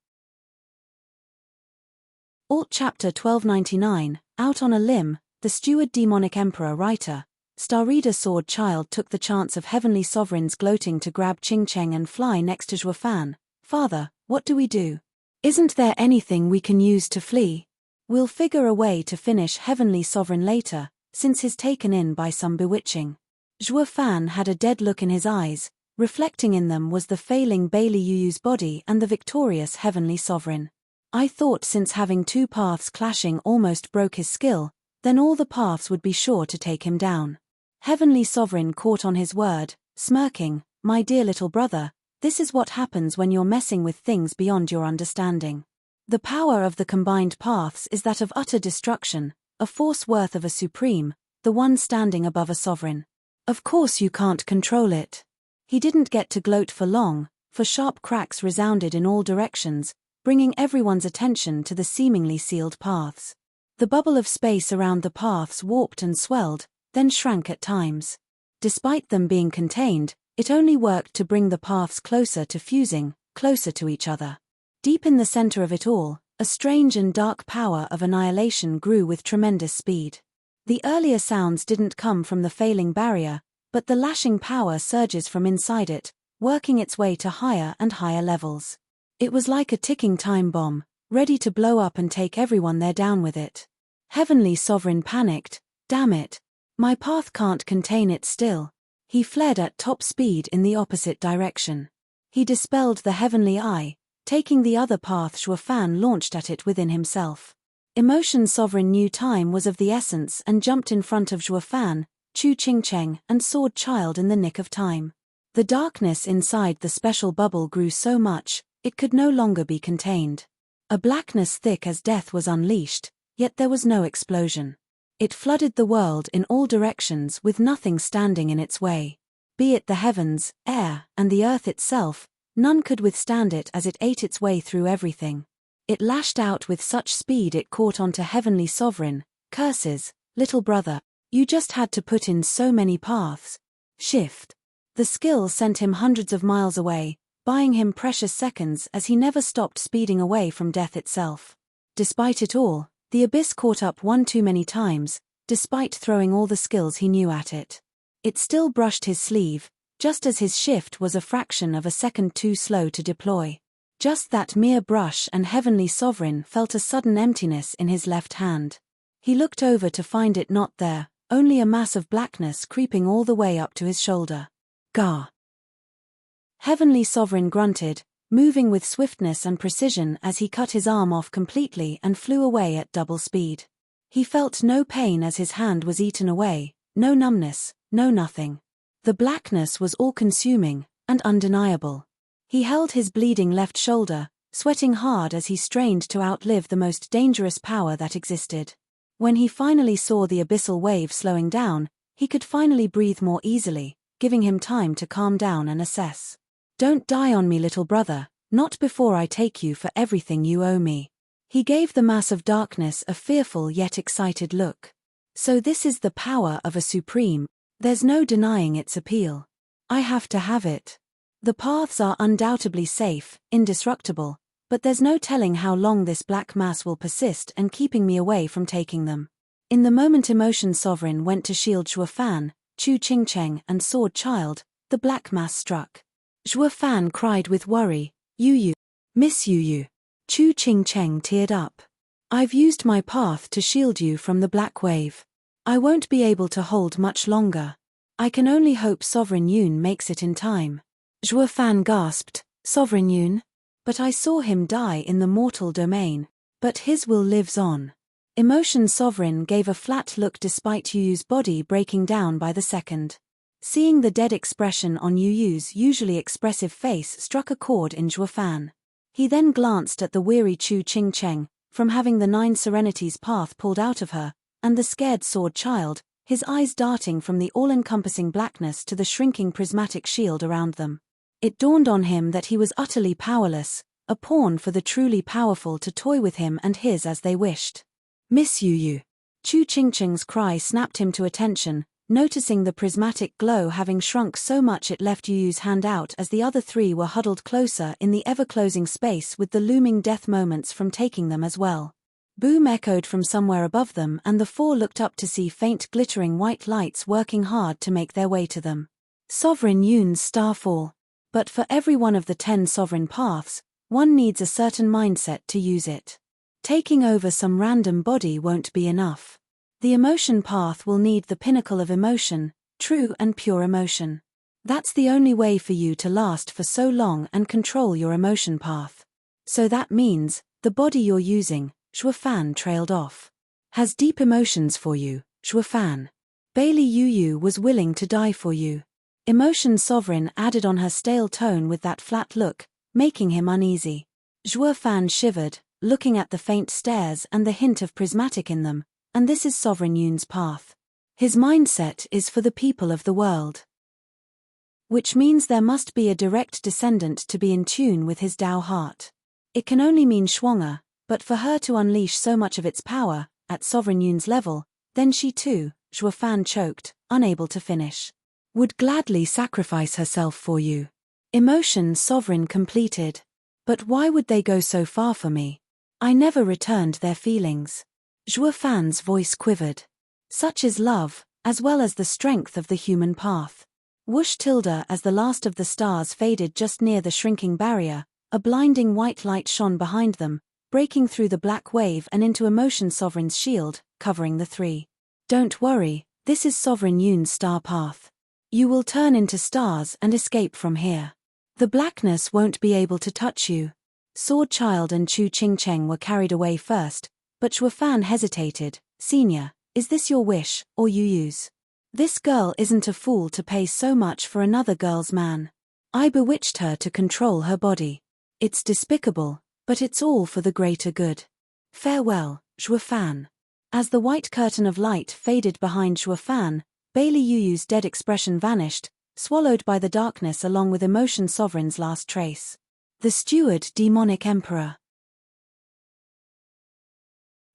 Alt Chapter 1299, Out on a Limb, the Steward Demonic Emperor writer. Star Reader Sword Child took the chance of Heavenly Sovereign's gloating to grab Ching Cheng and fly next to Zhuo Fan. Father, what do we do? Isn't there anything we can use to flee? We'll figure a way to finish Heavenly Sovereign later, since he's taken in by some bewitching. Zhuo Fan had a dead look in his eyes, reflecting in them was the failing Bailey Yuyu's body and the victorious Heavenly Sovereign. I thought since having 2 paths clashing almost broke his skill, then all the paths would be sure to take him down. Heavenly Sovereign caught on his word, smirking, "My dear little brother, this is what happens when you're messing with things beyond your understanding. The power of the combined paths is that of utter destruction, a force worth of a supreme, the one standing above a sovereign. Of course you can't control it." He didn't get to gloat for long, for sharp cracks resounded in all directions, bringing everyone's attention to the seemingly sealed paths. The bubble of space around the paths warped and swelled, then shrank at times. Despite them being contained, it only worked to bring the paths closer to fusing, closer to each other. Deep in the center of it all, a strange and dark power of annihilation grew with tremendous speed. The earlier sounds didn't come from the failing barrier, but the lashing power surges from inside it, working its way to higher and higher levels. It was like a ticking time bomb, ready to blow up and take everyone there down with it. Heavenly Sovereign panicked, "Damn it. My path can't contain it still." He fled at top speed in the opposite direction. He dispelled the heavenly eye, taking the other path Zhuo Fan launched at it within himself. Emotion Sovereign knew time was of the essence and jumped in front of Zhuo Fan, Chu Ching Cheng and Sword Child in the nick of time. The darkness inside the special bubble grew so much, it could no longer be contained. A blackness thick as death was unleashed, yet there was no explosion. It flooded the world in all directions with nothing standing in its way. Be it the heavens, air, and the earth itself, none could withstand it as it ate its way through everything. It lashed out with such speed it caught onto Heavenly Sovereign. "Curses, little brother, you just had to put in so many paths. Shift." The skill sent him hundreds of miles away, buying him precious seconds as he never stopped speeding away from death itself. Despite it all, the abyss caught up one too many times, despite throwing all the skills he knew at it. It still brushed his sleeve, just as his shift was a fraction of a second too slow to deploy. Just that mere brush and Heavenly Sovereign felt a sudden emptiness in his left hand. He looked over to find it not there, only a mass of blackness creeping all the way up to his shoulder. Gah! Heavenly Sovereign grunted, moving with swiftness and precision as he cut his arm off completely and flew away at double speed. He felt no pain as his hand was eaten away, no numbness, no nothing. The blackness was all-consuming and undeniable. He held his bleeding left shoulder, sweating hard as he strained to outlive the most dangerous power that existed. When he finally saw the abyssal wave slowing down, he could finally breathe more easily, giving him time to calm down and assess. "Don't die on me, little brother, not before I take you for everything you owe me." He gave the mass of darkness a fearful yet excited look. "So this is the power of a supreme. There's no denying its appeal. I have to have it. The paths are undoubtedly safe, indestructible, but there's no telling how long this black mass will persist and keeping me away from taking them." In the moment Emotion Sovereign went to shield Zhuo Fan, Chu Qingcheng and Sword Child, the black mass struck. Zhuo Fan cried with worry, "Yu, Miss Yu." Chu Qingcheng teared up. "I've used my path to shield you from the black wave. I won't be able to hold much longer. I can only hope Sovereign Yun makes it in time." Zhuo Fan gasped, "Sovereign Yun? But I saw him die in the mortal domain. But his will lives on." Emotion Sovereign gave a flat look despite Yu's body breaking down by the second. Seeing the dead expression on Yu's usually expressive face struck a chord in Zhuo Fan. He then glanced at the weary Chu Qingcheng, from having the 9 Serenities path pulled out of her, and the scared Sword Child, his eyes darting from the all-encompassing blackness to the shrinking prismatic shield around them. It dawned on him that he was utterly powerless, a pawn for the truly powerful to toy with him and his as they wished. "Miss Yu." Chu Qingcheng's cry snapped him to attention, noticing the prismatic glow having shrunk so much it left Yu's hand out as the other 3 were huddled closer in the ever-closing space with the looming death moments from taking them as well. Boom echoed from somewhere above them and the 4 looked up to see faint glittering white lights working hard to make their way to them. Sovereign Yun's starfall. But for every one of the 10 sovereign paths, one needs a certain mindset to use it. Taking over some random body won't be enough. The emotion path will need the pinnacle of emotion, true and pure emotion. That's the only way for you to last for so long and control your emotion path. So that means, the body you're using, Zhuo Fan trailed off, has deep emotions for you, Zhuo Fan. Bailey Yu was willing to die for you. Emotion Sovereign added on her stale tone with that flat look, making him uneasy. Zhuo Fan shivered, looking at the faint stares and the hint of prismatic in them, and this is Sovereign Yun's path. His mindset is for the people of the world. Which means there must be a direct descendant to be in tune with his Tao heart. It can only mean Shuang'er, but for her to unleash so much of its power, at Sovereign Yun's level, then she too, Zhuo Fan choked, unable to finish, would gladly sacrifice herself for you. Emotion Sovereign completed. But why would they go so far for me? I never returned their feelings. Zhuo Fan's voice quivered. Such is love, as well as the strength of the human path. Whoosh tilde as the last of the stars faded just near the shrinking barrier, a blinding white light shone behind them, breaking through the black wave and into Emotion Sovereign's shield, covering the 3. Don't worry, this is Sovereign Yun's star path. You will turn into stars and escape from here. The blackness won't be able to touch you. Sword Child and Chu Qingcheng were carried away first, but Zhuo Fan hesitated. Senior, is this your wish, or Yu's? This girl isn't a fool to pay so much for another girl's man. I bewitched her to control her body. It's despicable, but it's all for the greater good. Farewell, Zhuo Fan. As the white curtain of light faded behind Zhuo Fan, Bailey Yu's dead expression vanished, swallowed by the darkness along with Emotion Sovereign's last trace. The Steward Demonic Emperor.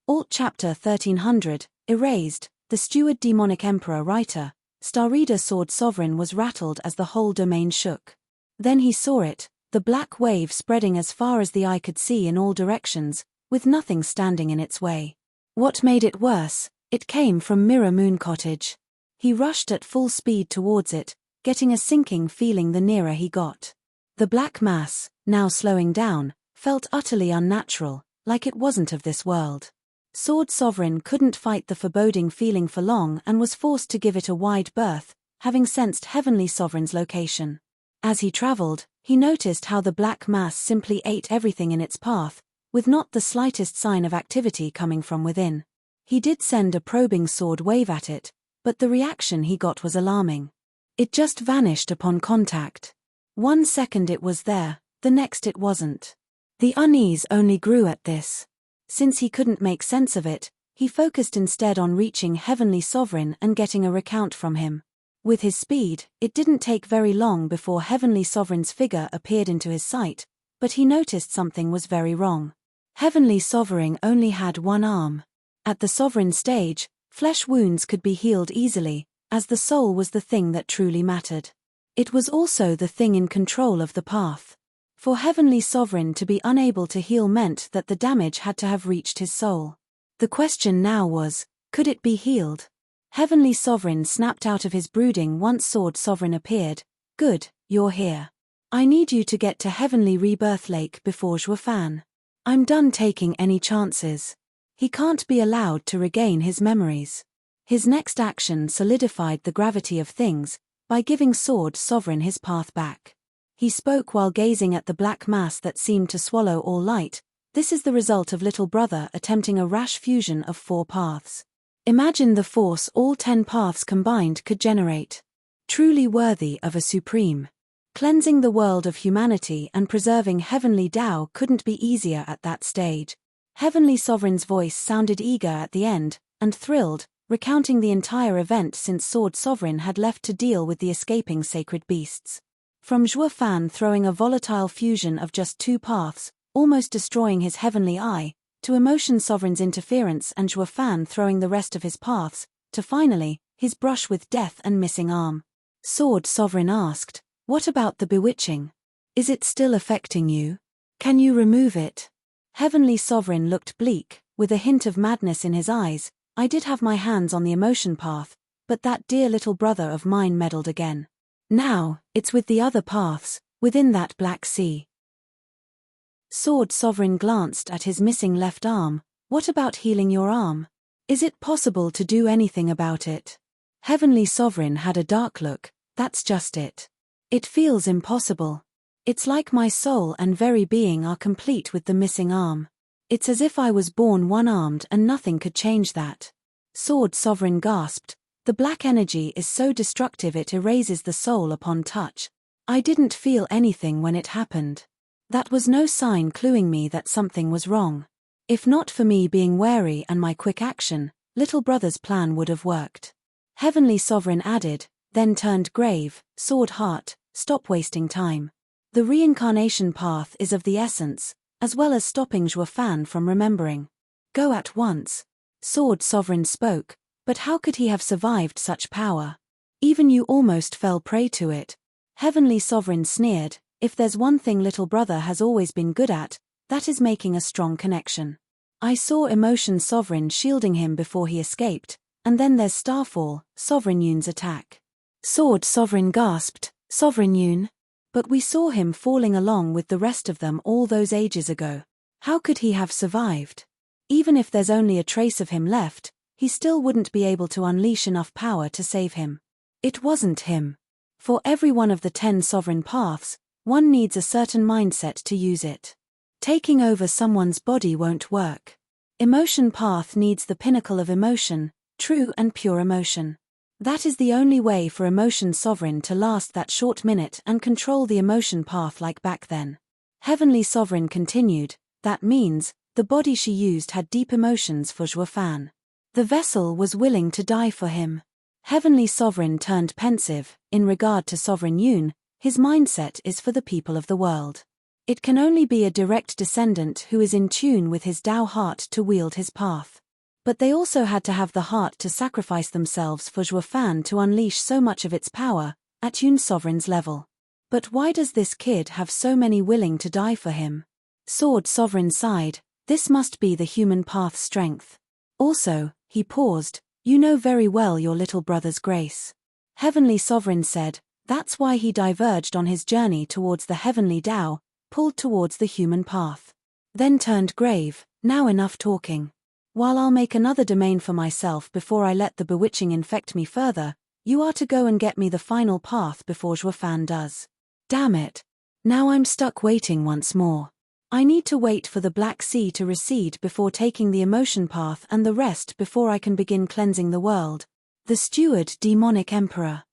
Alt Chapter 1300, Erased, the Steward Demonic Emperor writer, Star Reader Sword Sovereign was rattled as the whole domain shook. Then he saw it, the black wave spreading as far as the eye could see in all directions, with nothing standing in its way. What made it worse, it came from Mirror Moon Cottage. He rushed at full speed towards it, getting a sinking feeling the nearer he got. The black mass, now slowing down, felt utterly unnatural, like it wasn't of this world. Sword Sovereign couldn't fight the foreboding feeling for long and was forced to give it a wide berth, having sensed Heavenly Sovereign's location. As he traveled, he noticed how the black mass simply ate everything in its path, with not the slightest sign of activity coming from within. He did send a probing sword wave at it, but the reaction he got was alarming. It just vanished upon contact. 1 second it was there, the next it wasn't. The unease only grew at this. Since he couldn't make sense of it, he focused instead on reaching Heavenly Sovereign and getting a recount from him. With his speed, it didn't take very long before Heavenly Sovereign's figure appeared into his sight, but he noticed something was very wrong. Heavenly Sovereign only had one arm. At the Sovereign stage, flesh wounds could be healed easily, as the soul was the thing that truly mattered. It was also the thing in control of the path. For Heavenly Sovereign to be unable to heal meant that the damage had to have reached his soul. The question now was, could it be healed? Heavenly Sovereign snapped out of his brooding once Sword Sovereign appeared. Good, you're here. I need you to get to Heavenly Rebirth Lake before Zhuofan. I'm done taking any chances. He can't be allowed to regain his memories. His next action solidified the gravity of things, by giving Sword Sovereign his path back. He spoke while gazing at the black mass that seemed to swallow all light. This is the result of little brother attempting a rash fusion of 4 paths. Imagine the force all 10 paths combined could generate. Truly worthy of a supreme. Cleansing the world of humanity and preserving Heavenly Tao couldn't be easier at that stage. Heavenly Sovereign's voice sounded eager at the end, and thrilled, recounting the entire event since Sword Sovereign had left to deal with the escaping sacred beasts. From Zhuofan throwing a volatile fusion of just 2 paths, almost destroying his heavenly eye, to Emotion Sovereign's interference and Zhuofan throwing the rest of his paths, to finally, his brush with death and missing arm. Sword Sovereign asked, "What about the bewitching? Is it still affecting you? Can you remove it?" Heavenly Sovereign looked bleak, with a hint of madness in his eyes. "I did have my hands on the emotion path, but that dear little brother of mine meddled again. Now, it's with the other paths, within that black sea." Sword Sovereign glanced at his missing left arm. "What about healing your arm? Is it possible to do anything about it?" Heavenly Sovereign had a dark look. "That's just it. It feels impossible. It's like my soul and very being are complete with the missing arm. It's as if I was born one-armed and nothing could change that." Sword Sovereign gasped. "The black energy is so destructive it erases the soul upon touch. I didn't feel anything when it happened. That was no sign cluing me that something was wrong. If not for me being wary and my quick action, little brother's plan would have worked." Heavenly Sovereign added, then turned grave. "Sword Heart, stop wasting time. The reincarnation path is of the essence, as well as stopping Zhuofan from remembering. Go at once." Sword Sovereign spoke, but how could he have survived such power? Even you almost fell prey to it. Heavenly Sovereign sneered, "If there's one thing little brother has always been good at, that is making a strong connection. I saw Emotion Sovereign shielding him before he escaped, and then there's Starfall, Sovereign Yoon's attack." Sword Sovereign gasped, "Sovereign Yoon? But we saw him falling along with the rest of them all those ages ago. How could he have survived? Even if there's only a trace of him left, he still wouldn't be able to unleash enough power to save him." It wasn't him. For every one of the 10 sovereign paths, one needs a certain mindset to use it. Taking over someone's body won't work. Emotion path needs the pinnacle of emotion, true and pure emotion. That is the only way for Emotion Sovereign to last that short minute and control the emotion path like back then. Heavenly Sovereign continued, "That means, the body she used had deep emotions for Zhuofan. The vessel was willing to die for him." Heavenly Sovereign turned pensive. "In regard to Sovereign Yoon, his mindset is for the people of the world. It can only be a direct descendant who is in tune with his Tao heart to wield his path. But they also had to have the heart to sacrifice themselves for Zhuofan to unleash so much of its power, at Yoon Sovereign's level. But why does this kid have so many willing to die for him?" Sword Sovereign sighed. "This must be the human path's strength. Also," he paused, "you know very well your little brother's grace." Heavenly Sovereign said, "That's why he diverged on his journey towards the heavenly Tao, pulled towards the human path." Then turned grave. "Now enough talking. While I'll make another domain for myself before I let the bewitching infect me further, you are to go and get me the final path before Zhuofan does." Damn it. Now I'm stuck waiting once more. I need to wait for the Black Sea to recede before taking the emotion path and the rest before I can begin cleansing the world. The Steward Demonic Emperor.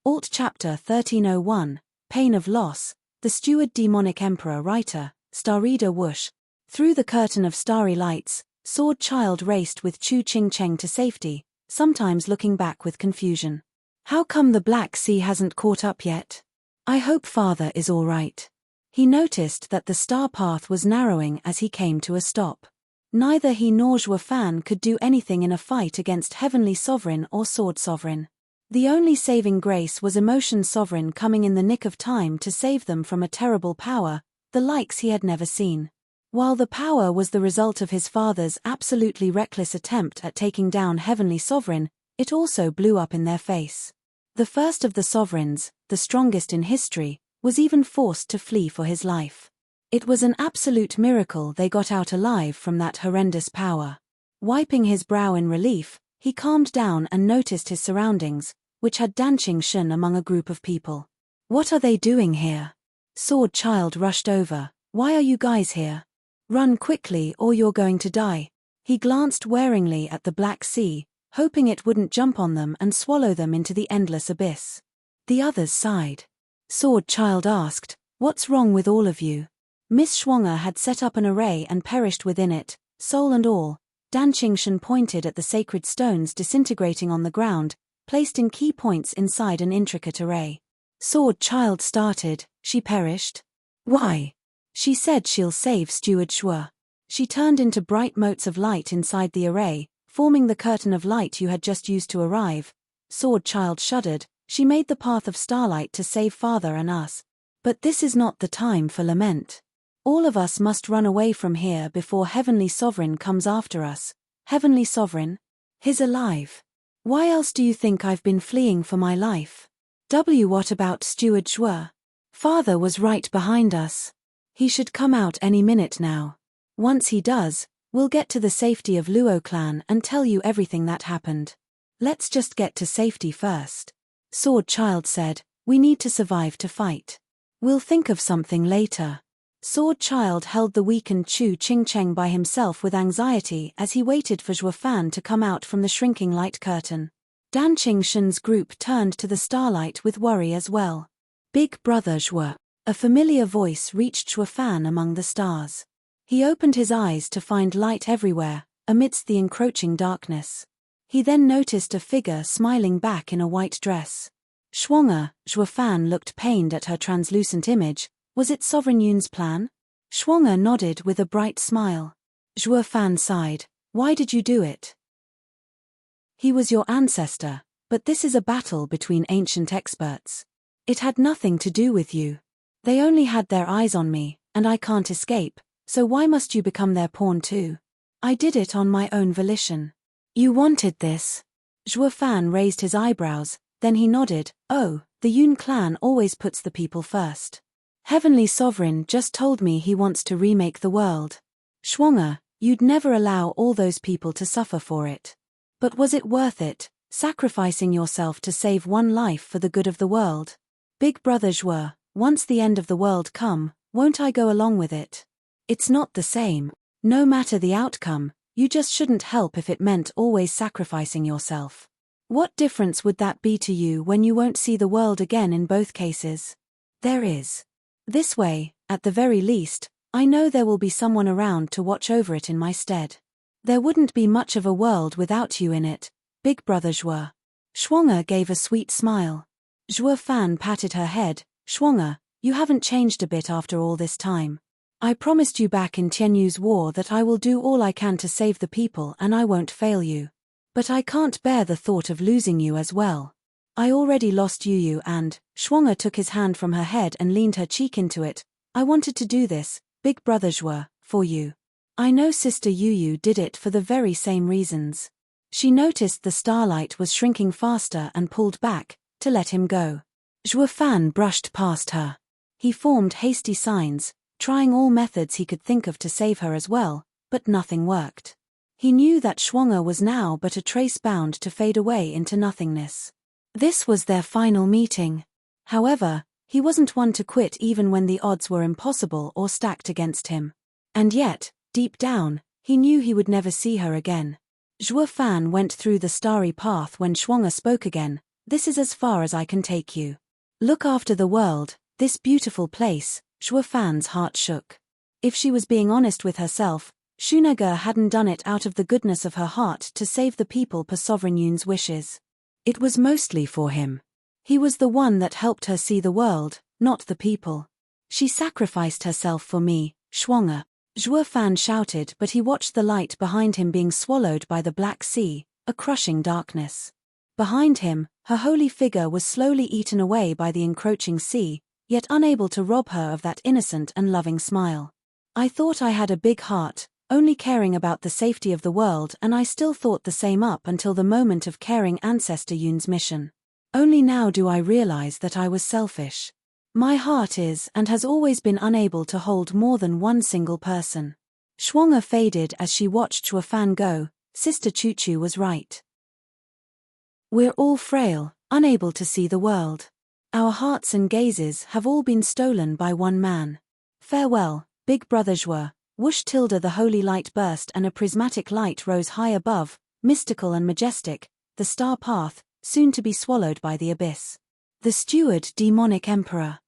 Alt Chapter 1301, Pain of Loss, the steward demonic emperor writer, star reader whoosh. Through the curtain of starry lights, Sword Child raced with Chu Ching Cheng to safety, sometimes looking back with confusion. How come the Black Sea hasn't caught up yet? I hope father is all right. He noticed that the star path was narrowing as he came to a stop. Neither he nor Zhuo Fan could do anything in a fight against Heavenly Sovereign or Sword Sovereign. The only saving grace was Emotion Sovereign coming in the nick of time to save them from a terrible power, the likes he had never seen. While the power was the result of his father's absolutely reckless attempt at taking down Heavenly Sovereign, it also blew up in their face. The first of the sovereigns, the strongest in history, was even forced to flee for his life. It was an absolute miracle they got out alive from that horrendous power. Wiping his brow in relief, he calmed down and noticed his surroundings, which had Danqing Shen among a group of people. What are they doing here? Sword Child rushed over. Why are you guys here? Run quickly or you're going to die. He glanced waringly at the Black Sea, hoping it wouldn't jump on them and swallow them into the endless abyss. The others sighed. Sword Child asked, "What's wrong with all of you?" Miss Schwanger had set up an array and perished within it, soul and all. Danqing Shen pointed at the sacred stones disintegrating on the ground, placed in key points inside an intricate array. Sword Child started. She perished? Why? She said she'll save Steward Shuo. She turned into bright motes of light inside the array, forming the curtain of light you had just used to arrive. Sword Child shuddered. She made the path of starlight to save father and us. But this is not the time for lament. All of us must run away from here before Heavenly Sovereign comes after us. Heavenly Sovereign? He's alive. Why else do you think I've been fleeing for my life? What about Steward Shuo? Father was right behind us. He should come out any minute now. Once he does, we'll get to the safety of Luo clan and tell you everything that happened. Let's just get to safety first. Sword Child said, we need to survive to fight. We'll think of something later. Sword Child held the weakened Chu Ching Cheng by himself with anxiety as he waited for Zhuo Fan to come out from the shrinking light curtain. Danqing Shen's group turned to the starlight with worry as well. Big Brother Zhuo. A familiar voice reached Zhuo Fan among the stars. He opened his eyes to find light everywhere, amidst the encroaching darkness. He then noticed a figure smiling back in a white dress. Schwanger. Zhuo Fan looked pained at her translucent image. Was it Sovereign Yun's plan? Schwanger nodded with a bright smile. Zhuo Fan sighed. Why did you do it? He was your ancestor, but this is a battle between ancient experts. It had nothing to do with you. They only had their eyes on me, and I can't escape, so why must you become their pawn too? I did it on my own volition. You wanted this? Zhuo Fan raised his eyebrows, then he nodded. Oh, the Yun clan always puts the people first. Heavenly Sovereign just told me he wants to remake the world. Schwanger, you'd never allow all those people to suffer for it. But was it worth it, sacrificing yourself to save one life for the good of the world? Big Brother Zhuo, once the end of the world come, won't I go along with it? It's not the same. No matter the outcome, you just shouldn't help if it meant always sacrificing yourself. What difference would that be to you when you won't see the world again in both cases? There is. This way, at the very least, I know there will be someone around to watch over it in my stead. There wouldn't be much of a world without you in it, Big Brother Zhuo. Schwanger gave a sweet smile. Zhuo Fan patted her head. Schwanger, you haven't changed a bit after all this time. I promised you back in Tianyu's war that I will do all I can to save the people and I won't fail you. But I can't bear the thought of losing you as well. I already lost Yu and, Schwanger took his hand from her head and leaned her cheek into it. I wanted to do this, Big Brother Zhuo, for you. I know Sister Yu did it for the very same reasons. She noticed the starlight was shrinking faster and pulled back, to let him go. Zhuo Fan brushed past her. He formed hasty signs, trying all methods he could think of to save her as well, but nothing worked. He knew that Schwanger was now but a trace bound to fade away into nothingness. This was their final meeting. However, he wasn't one to quit even when the odds were impossible or stacked against him. And yet, deep down, he knew he would never see her again. Zhuo Fan went through the starry path when Schwanger spoke again. This is as far as I can take you. Look after the world, This beautiful place, Zhuo Fan's heart shook. If she was being honest with herself, Shunaga hadn't done it out of the goodness of her heart to save the people per Sovereign Yun's wishes. It was mostly for him. He was the one that helped her see the world, not the people. She sacrificed herself for me, Shuanga. Zhuo Fan shouted, but he watched the light behind him being swallowed by the Black Sea, a crushing darkness. Behind him, her holy figure was slowly eaten away by the encroaching sea, yet unable to rob her of that innocent and loving smile. I thought I had a big heart, only caring about the safety of the world, and I still thought the same up until the moment of carrying Ancestor Yun's mission. Only now do I realize that I was selfish. My heart is and has always been unable to hold more than one single person. Shuanga faded as she watched Zhuo Fan go. Sister Chuchu was right. We're all frail, unable to see the world. Our hearts and gazes have all been stolen by one man. Farewell, big brother Zhuo. Whoosh! The holy light burst and a prismatic light rose high above, mystical and majestic, the star path, soon to be swallowed by the abyss. The Steward Demonic Emperor.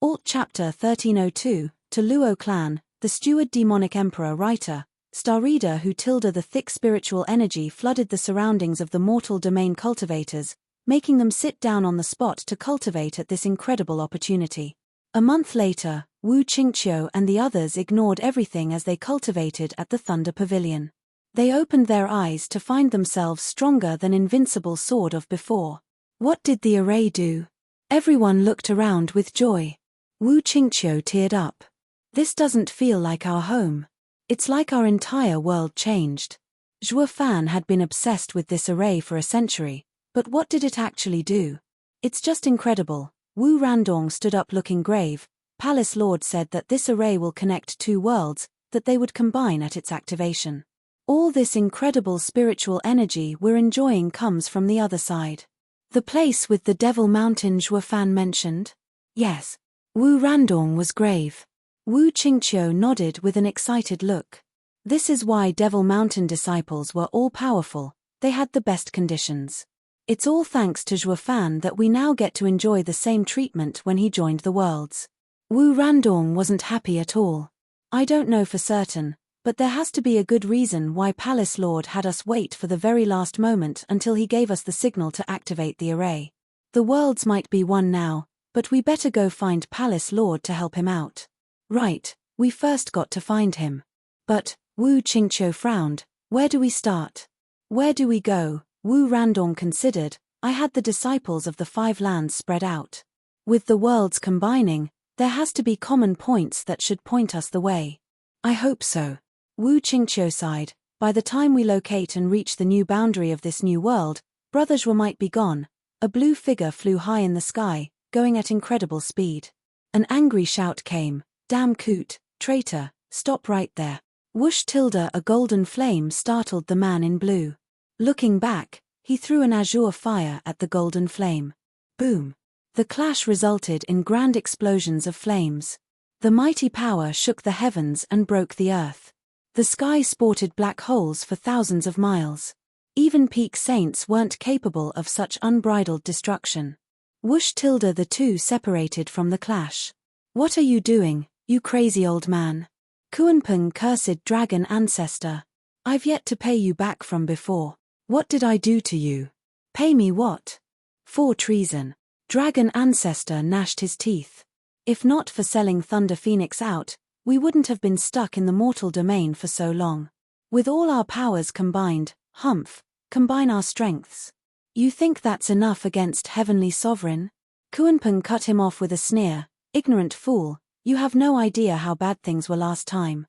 Alt Chapter 1302, to Luo Clan, the Steward Demonic Emperor writer, star reader who the thick spiritual energy flooded the surroundings of the mortal domain cultivators, making them sit down on the spot to cultivate at this incredible opportunity. A month later, Wu Qingqiu and the others ignored everything as they cultivated at the Thunder Pavilion. They opened their eyes to find themselves stronger than invincible sword of before. What did the array do? Everyone looked around with joy. Wu Qingqiu teared up. This doesn't feel like our home. It's like our entire world changed. Zhuo Fan had been obsessed with this array for a century, but what did it actually do? It's just incredible. Wu Randong stood up looking grave. Palace Lord said that this array will connect two worlds, that they would combine at its activation. All this incredible spiritual energy we're enjoying comes from the other side. The place with the Devil Mountain Zhuo Fan mentioned? Yes. Wu Randong was grave. Wu Qingqiu nodded with an excited look. This is why Devil Mountain disciples were all-powerful, they had the best conditions. It's all thanks to Zhuo Fan that we now get to enjoy the same treatment when he joined the worlds. Wu Randong wasn't happy at all. I don't know for certain, but there has to be a good reason why Palace Lord had us wait for the very last moment until he gave us the signal to activate the array. The worlds might be one now, but we better go find Palace Lord to help him out. Right, we first got to find him. But, Wu Qingqiu frowned, where do we start? Where do we go? Wu Randong considered. I had the disciples of the five lands spread out. With the worlds combining, there has to be common points that should point us the way. I hope so. Wu Qingqiu sighed. By the time we locate and reach the new boundary of this new world, Brother Zhuo might be gone. A blue figure flew high in the sky, going at incredible speed. An angry shout came. Damn coot, traitor, stop right there. Whoosh! A golden flame startled the man in blue. Looking back, he threw an azure fire at the golden flame. Boom! The clash resulted in grand explosions of flames. The mighty power shook the heavens and broke the earth. The sky sported black holes for thousands of miles. Even peak saints weren't capable of such unbridled destruction. Whoosh! The two separated from the clash. What are you doing, you crazy old man? Kuanpeng cursed dragon ancestor. I've yet to pay you back from before. What did I do to you? Pay me what? For treason. Dragon ancestor gnashed his teeth. If not for selling Thunder Phoenix out, we wouldn't have been stuck in the mortal domain for so long. With all our powers combined, humph, combine our strengths. You think that's enough against Heavenly Sovereign? Kuanpeng cut him off with a sneer. Ignorant fool, you have no idea how bad things were last time.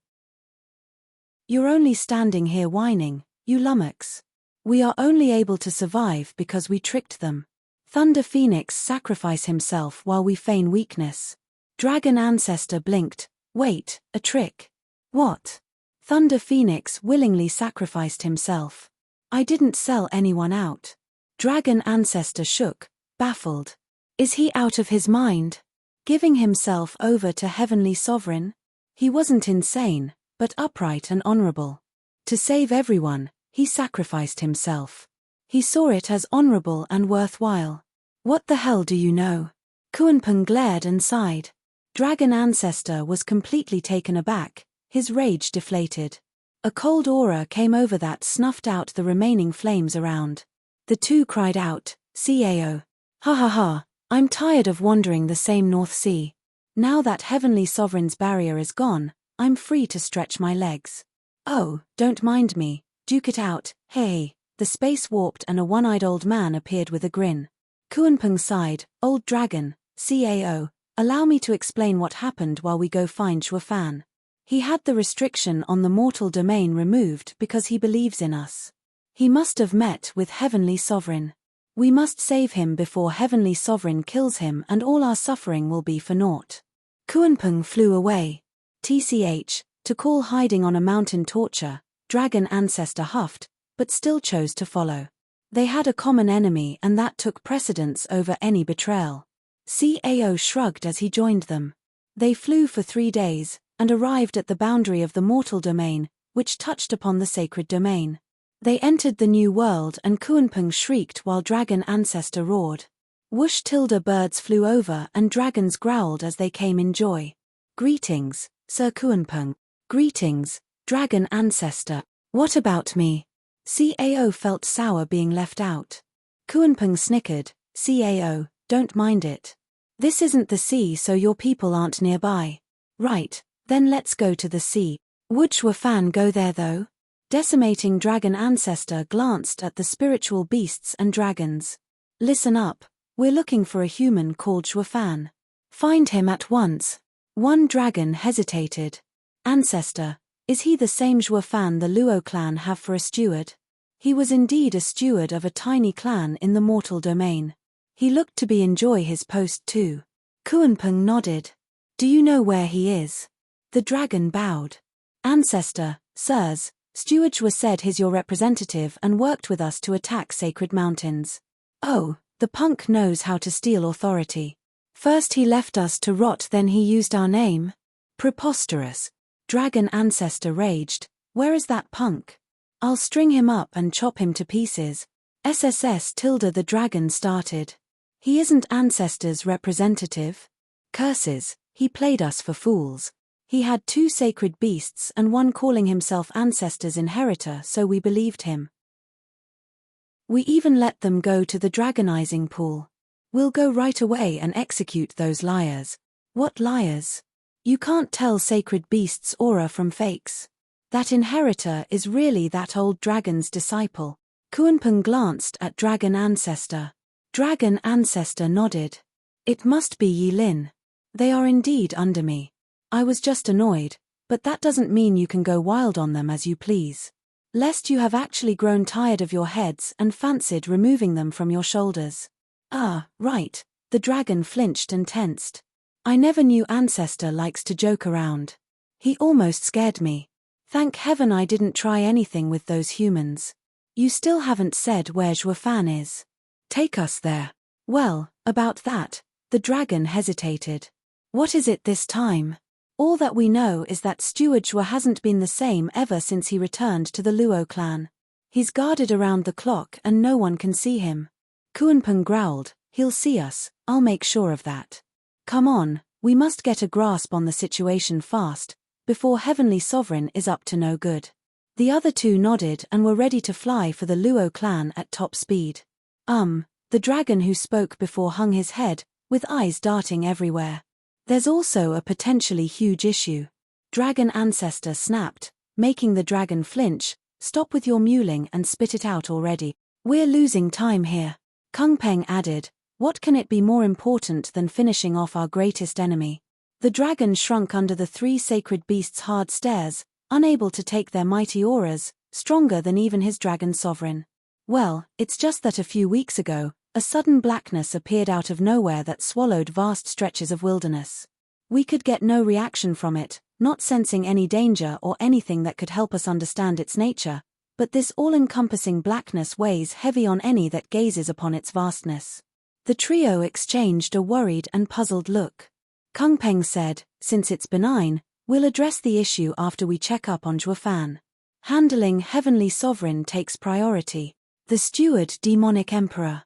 You're only standing here whining, you lummox. We are only able to survive because we tricked them. Thunder Phoenix sacrifice himself while we feign weakness. Dragon ancestor blinked. Wait, a trick? What? Thunder Phoenix willingly sacrificed himself. I didn't sell anyone out. Dragon ancestor shook, baffled. Is he out of his mind? Giving himself over to Heavenly Sovereign? He wasn't insane, but upright and honorable. To save everyone, he sacrificed himself. He saw it as honorable and worthwhile. What the hell do you know? Kuanpeng glared and sighed. Dragon Ancestor was completely taken aback, his rage deflated. A cold aura came over that snuffed out the remaining flames around. The two cried out, "Cao! Ha ha ha, I'm tired of wandering the same North Sea. Now that Heavenly Sovereign's barrier is gone, I'm free to stretch my legs. Oh, don't mind me, duke it out, hey." The space warped and a one-eyed old man appeared with a grin. Kuanpeng sighed, "Old dragon, Cao, allow me to explain what happened while we go find Shuafan. He had the restriction on the mortal domain removed because he believes in us. He must have met with Heavenly Sovereign. We must save him before Heavenly Sovereign kills him and all our suffering will be for naught." Kuanpeng flew away. To call hiding on a mountain torture, Dragon Ancestor huffed, but still chose to follow. They had a common enemy and that took precedence over any betrayal. Cao shrugged as he joined them. They flew for 3 days, and arrived at the boundary of the mortal domain, which touched upon the sacred domain. They entered the new world and Kuanpeng shrieked while Dragon Ancestor roared. Whoosh! Birds flew over and dragons growled as they came in joy. "Greetings, Sir Kuanpeng." "Greetings, Dragon Ancestor. What about me?" Cao felt sour being left out. Kuanpeng snickered, "Cao, don't mind it. This isn't the sea so your people aren't nearby. Right, then let's go to the sea. Would Shuafan go there though?" Decimating Dragon Ancestor glanced at the spiritual beasts and dragons. "Listen up, we're looking for a human called Shuafan. Find him at once." One dragon hesitated. "Ancestor, is he the same Shuafan the Luo clan have for a steward?" He was indeed a steward of a tiny clan in the mortal domain. He looked to be enjoy his post too. Kuanpeng nodded. "Do you know where he is?" The dragon bowed. "Ancestor, sirs, Steward Shua said he's your representative and worked with us to attack sacred mountains." "Oh, the punk knows how to steal authority. First he left us to rot, then he used our name. Preposterous." Dragon Ancestor raged. "Where is that punk? I'll string him up and chop him to pieces." The dragon started. "He isn't Ancestor's representative. Curses, he played us for fools. He had 2 sacred beasts and one calling himself Ancestor's inheritor, so we believed him. We even let them go to the dragonizing pool. We'll go right away and execute those liars." "What liars? You can't tell sacred beasts' aura from fakes. That inheritor is really that old dragon's disciple." Kuanpeng glanced at Dragon Ancestor. Dragon Ancestor nodded. "It must be Yi Lin. They are indeed under me. I was just annoyed, but that doesn't mean you can go wild on them as you please. Lest you have actually grown tired of your heads and fancied removing them from your shoulders." "Ah, right." The dragon flinched and tensed. "I never knew Ancestor likes to joke around. He almost scared me. Thank heaven I didn't try anything with those humans. You still haven't said where Shuafan is. Take us there." "Well, about that," the dragon hesitated. "What is it this time? All that we know is that Steward Shua hasn't been the same ever since he returned to the Luo clan. He's guarded around the clock and no one can see him." Kuanpeng growled, "He'll see us, I'll make sure of that. Come on, we must get a grasp on the situation fast, before Heavenly Sovereign is up to no good." The other 2 nodded and were ready to fly for the Luo clan at top speed. The dragon who spoke before hung his head, with eyes darting everywhere. "There's also a potentially huge issue." Dragon Ancestor snapped, making the dragon flinch. "Stop with your mewling and spit it out already. We're losing time here." Kuanpeng added, "What can it be more important than finishing off our greatest enemy?" The dragon shrunk under the 3 sacred beasts' hard stares, unable to take their mighty auras, stronger than even his dragon sovereign. "Well, it's just that a few weeks ago, a sudden blackness appeared out of nowhere that swallowed vast stretches of wilderness. We could get no reaction from it, not sensing any danger or anything that could help us understand its nature, but this all-encompassing blackness weighs heavy on any that gazes upon its vastness." The trio exchanged a worried and puzzled look. Kuanpeng said, "Since it's benign, we'll address the issue after we check up on Shuafan. Handling Heavenly Sovereign takes priority." The Steward Demonic Emperor.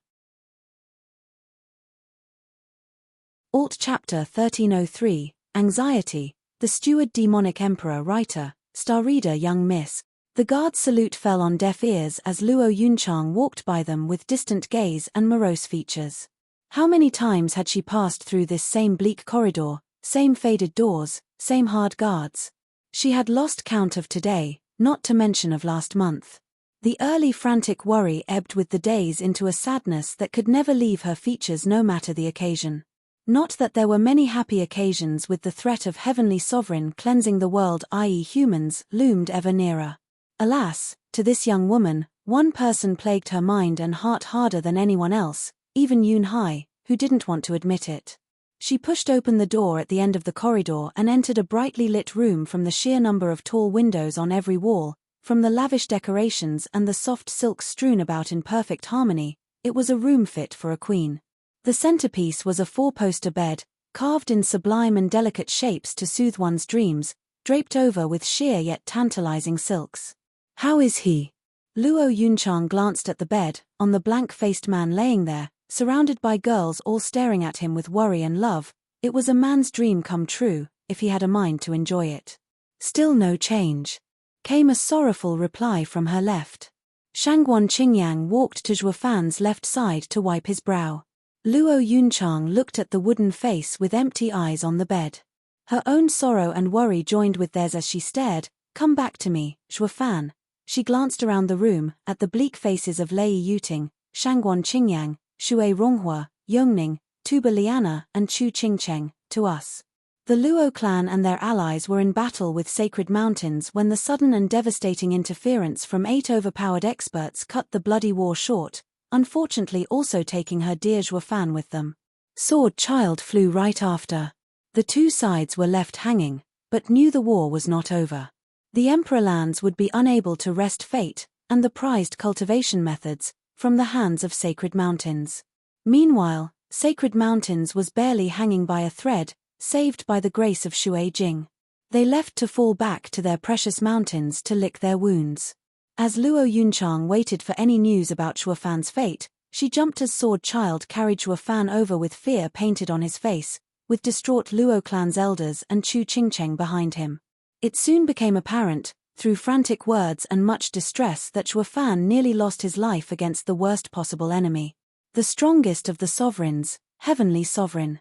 Alt Chapter 1303, Anxiety, the Steward Demonic Emperor Writer, Star Reader Young Miss. The guard's salute fell on deaf ears as Luo Yunchang walked by them with distant gaze and morose features. How many times had she passed through this same bleak corridor, same faded doors, same hard guards? She had lost count of today, not to mention of last month. The early frantic worry ebbed with the days into a sadness that could never leave her features no matter the occasion. Not that there were many happy occasions with the threat of Heavenly Sovereign cleansing the world, i.e. humans, loomed ever nearer. Alas, to this young woman, one person plagued her mind and heart harder than anyone else, even Yun Hai, who didn't want to admit it. She pushed open the door at the end of the corridor and entered a brightly lit room. From the sheer number of tall windows on every wall, from the lavish decorations and the soft silks strewn about in perfect harmony, it was a room fit for a queen. The centerpiece was a four-poster bed, carved in sublime and delicate shapes to soothe one's dreams, draped over with sheer yet tantalizing silks. How is he? Luo Yunchang glanced at the bed, on the blank-faced man laying there, surrounded by girls all staring at him with worry and love. It was a man's dream come true, if he had a mind to enjoy it. Still no change. Came a sorrowful reply from her left. Shangguan Qingyang walked to Zhuo Fan's left side to wipe his brow. Luo Yunchang looked at the wooden face with empty eyes on the bed. Her own sorrow and worry joined with theirs as she stared. Come back to me, Zhuo Fan. She glanced around the room, at the bleak faces of Lei Yuting, Shangguan Qingyang, Shui Ronghua, Yongning, Tuba Liana and Chu Qingcheng. To us. The Luo clan and their allies were in battle with sacred mountains when the sudden and devastating interference from 8 overpowered experts cut the bloody war short, unfortunately also taking her dear Zhuo Fan with them. Sword Child flew right after. The two sides were left hanging, but knew the war was not over. The Emperor lands would be unable to wrest fate, and the prized cultivation methods, from the hands of Sacred Mountains. Meanwhile, Sacred Mountains was barely hanging by a thread, saved by the grace of Shui Jing. They left to fall back to their precious mountains to lick their wounds. As Luo Yunchang waited for any news about Zhuo Fan's fate, she jumped as Sword Child carried Zhuo Fan over with fear painted on his face, with distraught Luo clan's elders and Chu Qingcheng behind him. It soon became apparent, through frantic words and much distress, that Zhuo Fan nearly lost his life against the worst possible enemy. The strongest of the sovereigns, Heavenly Sovereign.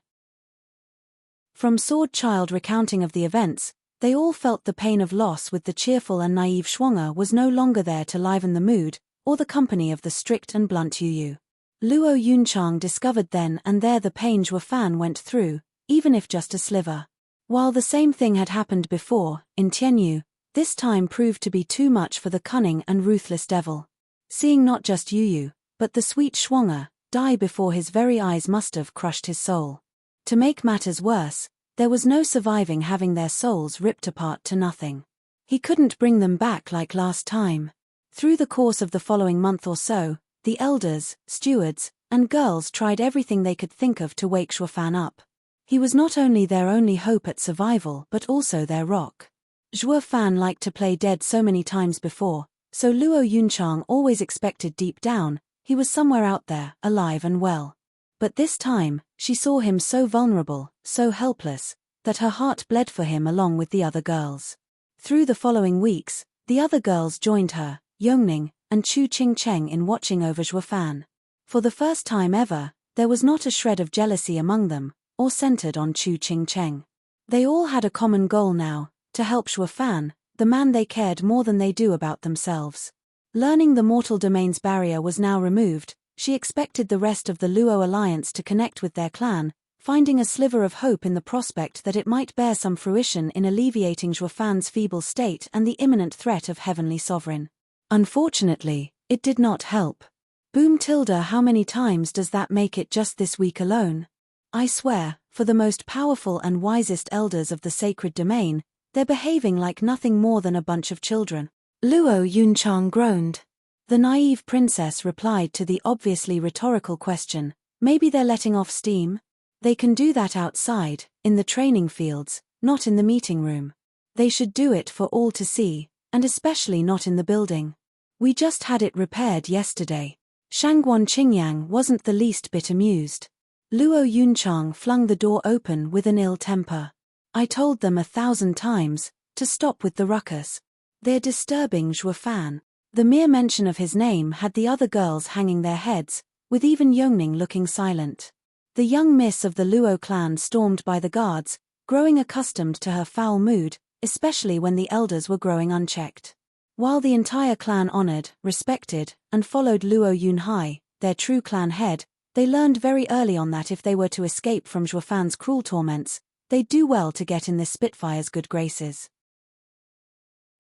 From Sword Child recounting of the events, they all felt the pain of loss, with the cheerful and naive Shuang'er was no longer there to liven the mood, or the company of the strict and blunt Yu. Luo Yunchang discovered then and there the pain Zhuo Fan went through, even if just a sliver. While the same thing had happened before, in Tianyu, this time proved to be too much for the cunning and ruthless devil. Seeing not just Yu, but the sweet Shuang'er, die before his very eyes must have crushed his soul. To make matters worse, there was no surviving having their souls ripped apart to nothing. He couldn't bring them back like last time. Through the course of the following month or so, the elders, stewards, and girls tried everything they could think of to wake Zhuo Fan up. He was not only their only hope at survival but also their rock. Zhuo Fan liked to play dead so many times before, so Luo Yunchang always expected deep down, he was somewhere out there, alive and well. But this time, she saw him so vulnerable, so helpless, that her heart bled for him along with the other girls. Through the following weeks, the other girls joined her, Yongning, and Chu Qingcheng, in watching over Zhuo Fan. For the first time ever, there was not a shred of jealousy among them, or centered on Chu Qingcheng. They all had a common goal now, to help Zhuo Fan, the man they cared more than they do about themselves. Learning the mortal domain's barrier was now removed, she expected the rest of the Luo alliance to connect with their clan, finding a sliver of hope in the prospect that it might bear some fruition in alleviating Zhuo Fan's feeble state and the imminent threat of Heavenly Sovereign. Unfortunately, it did not help. Boom tilde, how many times does that make it just this week alone? I swear, for the most powerful and wisest elders of the sacred domain, they're behaving like nothing more than a bunch of children. Luo Yunchang groaned. The naive princess replied to the obviously rhetorical question, maybe they're letting off steam? They can do that outside, in the training fields, not in the meeting room. They should do it for all to see, and especially not in the building. We just had it repaired yesterday. Shangguan Qingyang wasn't the least bit amused. Luo Yunchang flung the door open with an ill temper. I told them 1,000 times to stop with the ruckus. They're disturbing Zhuo Fan. The mere mention of his name had the other girls hanging their heads, with even Yongning looking silent. The young miss of the Luo clan stormed by the guards, growing accustomed to her foul mood, especially when the elders were growing unchecked. While the entire clan honored, respected, and followed Luo Yunhai, their true clan head, they learned very early on that if they were to escape from Zhuo Fan's cruel torments, they'd do well to get in this Spitfire's good graces.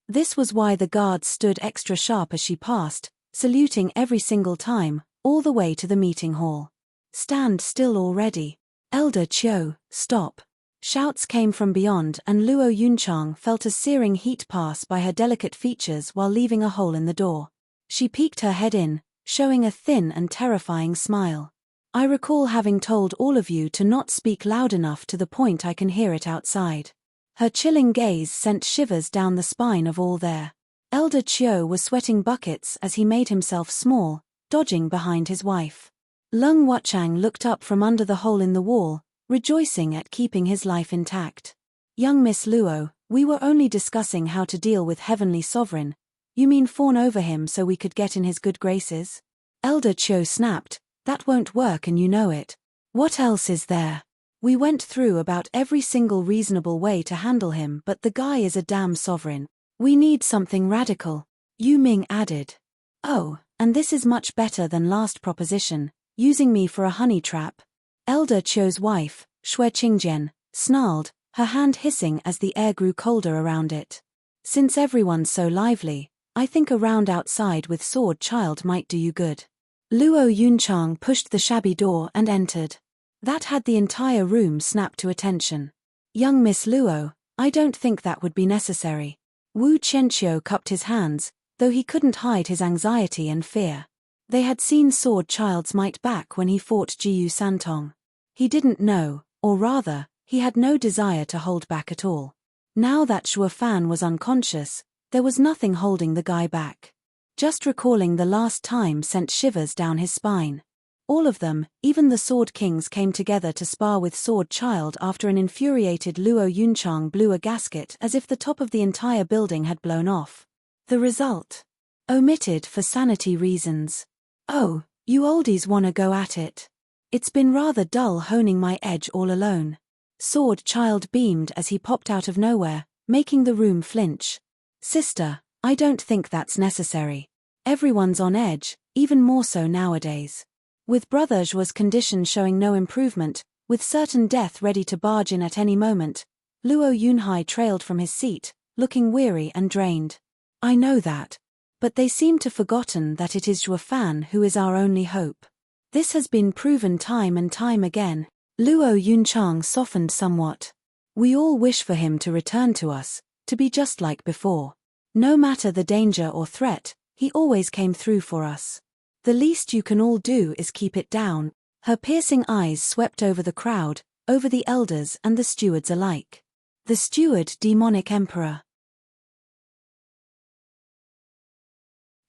This was why the guards stood extra sharp as she passed, saluting every single time, all the way to the meeting hall. Stand still already. Elder Qiu, stop. Shouts came from beyond and Luo Yunchang felt a searing heat pass by her delicate features while leaving a hole in the door. She peeked her head in, showing a thin and terrifying smile. I recall having told all of you to not speak loud enough to the point I can hear it outside. Her chilling gaze sent shivers down the spine of all there. Elder Qiu was sweating buckets as he made himself small, dodging behind his wife. Lung Wuchang looked up from under the hole in the wall, rejoicing at keeping his life intact. Young Miss Luo, we were only discussing how to deal with Heavenly Sovereign. You mean fawn over him so we could get in his good graces? Elder Qiu snapped, that won't work and you know it. What else is there? We went through about every single reasonable way to handle him but the guy is a damn sovereign. We need something radical. Yu Ming added. Oh, and this is much better than last proposition, using me for a honey trap. Elder Qiu's wife, Xue Qingjian, snarled, her hand hissing as the air grew colder around it. Since everyone's so lively, I think a round outside with Sword Child might do you good. Luo Yunchang pushed the shabby door and entered. That had the entire room snap to attention. Young Miss Luo, I don't think that would be necessary. Wu Qianqiu cupped his hands, though he couldn't hide his anxiety and fear. They had seen Sword Child's might back when he fought Jiyu Santong. He didn't know, or rather, he had no desire to hold back at all. Now that Zhuo Fan was unconscious, there was nothing holding the guy back. Just recalling the last time sent shivers down his spine. All of them, even the Sword Kings, came together to spar with Sword Child after an infuriated Luo Yunchang blew a gasket as if the top of the entire building had blown off. The result? Omitted for sanity reasons. Oh, you oldies wanna go at it? It's been rather dull honing my edge all alone. Sword Child beamed as he popped out of nowhere, making the room flinch. Sister, I don't think that's necessary. Everyone's on edge, even more so nowadays. With Brother Zhuo's condition showing no improvement, with certain death ready to barge in at any moment, Luo Yunhai trailed from his seat, looking weary and drained. I know that. But they seem to have forgotten that it is Zhuo Fan who is our only hope. This has been proven time and time again. Luo Yunchang softened somewhat. We all wish for him to return to us, to be just like before. No matter the danger or threat, he always came through for us. The least you can all do is keep it down. Her piercing eyes swept over the crowd, over the elders and the stewards alike. The steward demonic emperor.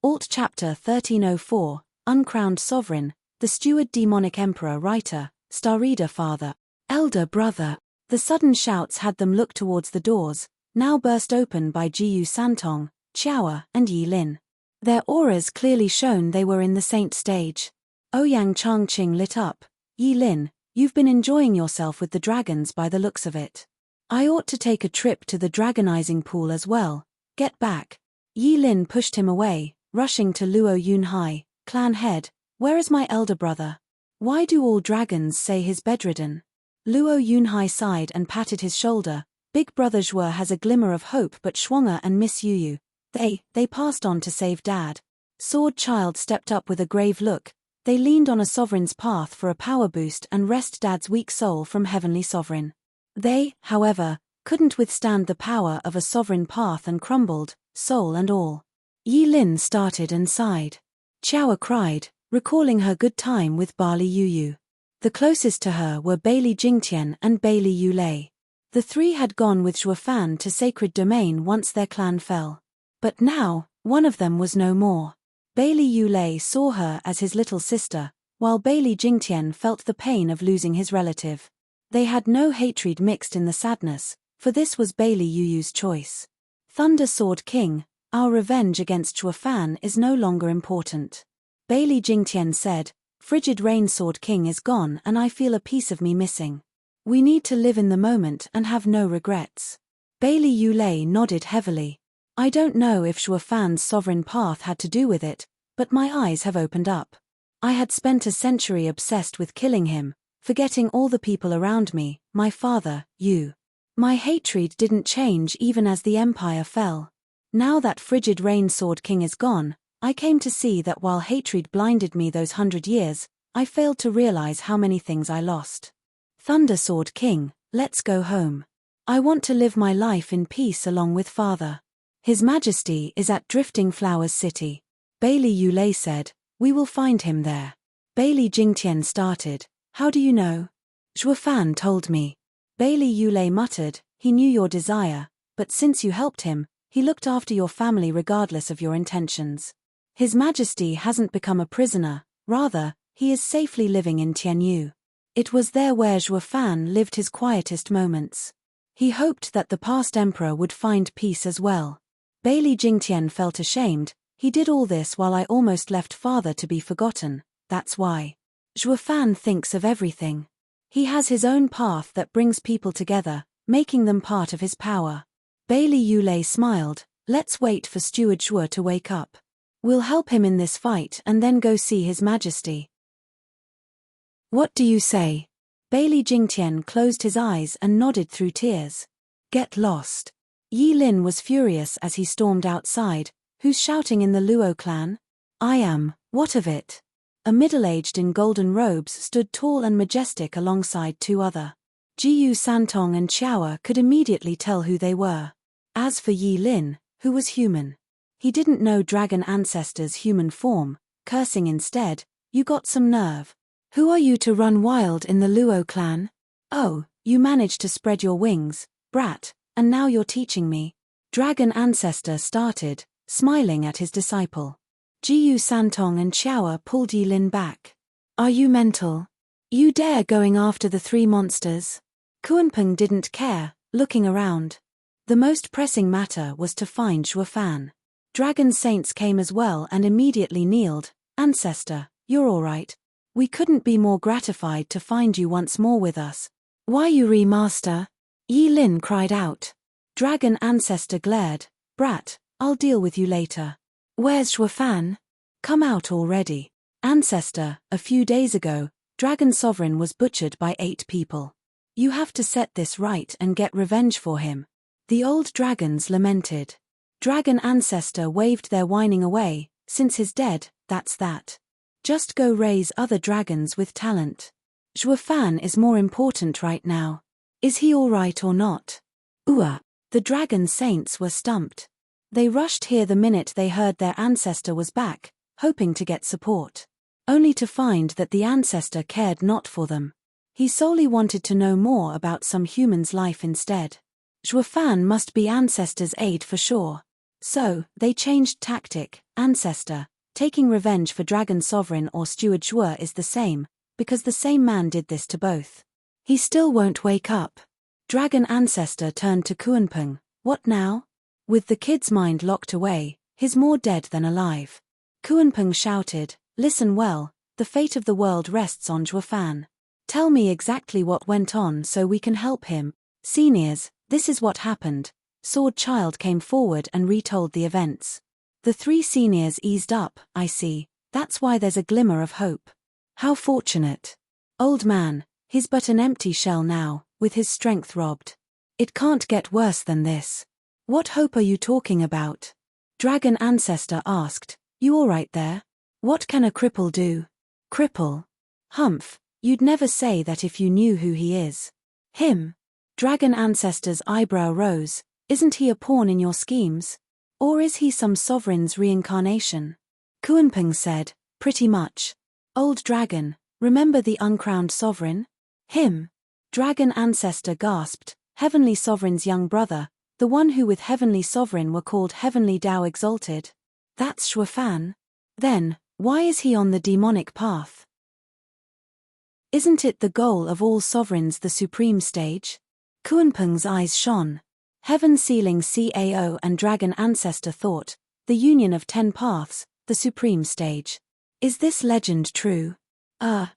Alt Chapter 1304, Uncrowned Sovereign, the steward demonic emperor writer, star reader father, elder brother. The sudden shouts had them look towards the doors, now burst open by Jiyu Santong, Qiaoa and Yi Lin. Their auras clearly shone they were in the saint stage. Ouyang Changqing lit up. Yi Lin, you've been enjoying yourself with the dragons by the looks of it. I ought to take a trip to the dragonizing pool as well. Get back. Yi Lin pushed him away, rushing to Luo Yunhai, clan head. Where is my elder brother? Why do all dragons say he's bedridden? Luo Yunhai sighed and patted his shoulder. Big brother Zhuo has a glimmer of hope but Shuang'er and Miss Yuyu. They passed on to save Dad. Sword Child stepped up with a grave look. They leaned on a sovereign's path for a power boost and wrest Dad's weak soul from Heavenly Sovereign. They, however, couldn't withstand the power of a sovereign path and crumbled, soul and all. Yi Lin started and sighed. Qiaoa cried, recalling her good time with Barley Yuyu. The closest to her were Bailey Jingtian and Bailey Yulei. The three had gone with Zhuo Fan to Sacred Domain once their clan fell. But now, one of them was no more. Bailey Yulei saw her as his little sister, while Bailey Jingtian felt the pain of losing his relative. They had no hatred mixed in the sadness, for this was Bailey Yuyu's choice. Thunder Sword King, our revenge against Shuofan is no longer important. Bailey Jingtian said, Frigid Rain Sword King is gone and I feel a piece of me missing. We need to live in the moment and have no regrets. Bailey Yulei nodded heavily. I don't know if Shuofan's sovereign path had to do with it, but my eyes have opened up. I had spent a century obsessed with killing him, forgetting all the people around me, my father, you. My hatred didn't change even as the empire fell. Now that Frigid Rain Sword King is gone, I came to see that while hatred blinded me those 100 years, I failed to realize how many things I lost. Thunder Sword King, let's go home. I want to live my life in peace along with Father. His Majesty is at Drifting Flowers City. Bailey Yulei said, we will find him there. Bailey Jingtian started, how do you know? Shuofan told me. Bailey Yulei muttered, he knew your desire, but since you helped him, he looked after your family regardless of your intentions. His Majesty hasn't become a prisoner, rather, he is safely living in Tianyu. It was there where Shuofan lived his quietest moments. He hoped that the past emperor would find peace as well. Bailey Jingtian felt ashamed, he did all this while I almost left Father to be forgotten, that's why. Shuofan thinks of everything. He has his own path that brings people together, making them part of his power. Bailey Yulei smiled, let's wait for Steward Shuo to wake up. We'll help him in this fight and then go see His Majesty. What do you say? Bailey Jingtian closed his eyes and nodded through tears. Get lost. Yi Lin was furious as he stormed outside. Who's shouting in the Luo clan? I am, what of it? A middle-aged in golden robes stood tall and majestic alongside two other. Jiyu Santong and Xiaoa could immediately tell who they were. As for Yi Lin, who was human. He didn't know dragon ancestors' human form, cursing instead, you got some nerve. Who are you to run wild in the Luo clan? Oh, you managed to spread your wings, brat, and now you're teaching me. Dragon ancestor started, smiling at his disciple. Jiyu Santong and Xiaoa pulled Yi Lin back. Are you mental? You dare going after the three monsters? Kuanpeng didn't care, looking around. The most pressing matter was to find Shuofan. Dragon saints came as well and immediately kneeled. Ancestor, you're all right. We couldn't be more gratified to find you once more with us. Why you remaster? Yi Lin cried out. Dragon ancestor glared. Brat, I'll deal with you later. Where's Shuofan? Come out already. Ancestor, a few days ago, Dragon Sovereign was butchered by 8 people. You have to set this right and get revenge for him. The old dragons lamented. Dragon ancestor waved their whining away, since he's dead, that's that. Just go raise other dragons with talent. Shuofan is more important right now. Is he alright or not? The dragon saints were stumped. They rushed here the minute they heard their ancestor was back, hoping to get support. Only to find that the ancestor cared not for them. He solely wanted to know more about some human's life instead. Shuofan must be ancestor's aide for sure. So, they changed tactic. Ancestor, taking revenge for Dragon Sovereign or Steward Shuo is the same, because the same man did this to both. He still won't wake up. Dragon ancestor turned to Kuanpeng. What now? With the kid's mind locked away, he's more dead than alive. Kuanpeng shouted, listen well, the fate of the world rests on Shuofan. Tell me exactly what went on so we can help him. Seniors, this is what happened. Sword Child came forward and retold the events. The 3 seniors eased up, I see, that's why there's a glimmer of hope. How fortunate. Old man, he's but an empty shell now, with his strength robbed. It can't get worse than this. What hope are you talking about? Dragon ancestor asked, you alright there? What can a cripple do? Cripple? Humph, you'd never say that if you knew who he is. Him? Dragon ancestor's eyebrow rose, isn't he a pawn in your schemes? Or is he some sovereign's reincarnation? Kuanpeng said, pretty much. Old dragon, remember the uncrowned sovereign? Him? Dragon ancestor gasped, Heavenly Sovereign's young brother, the one who with Heavenly Sovereign were called Heavenly Tao Exalted. That's Shuofan? Then, why is he on the demonic path? Isn't it the goal of all sovereigns, the supreme stage? Kunpeng's eyes shone. Heaven-sealing CAO and dragon ancestor thought, the union of 10 paths, the supreme stage. Is this legend true?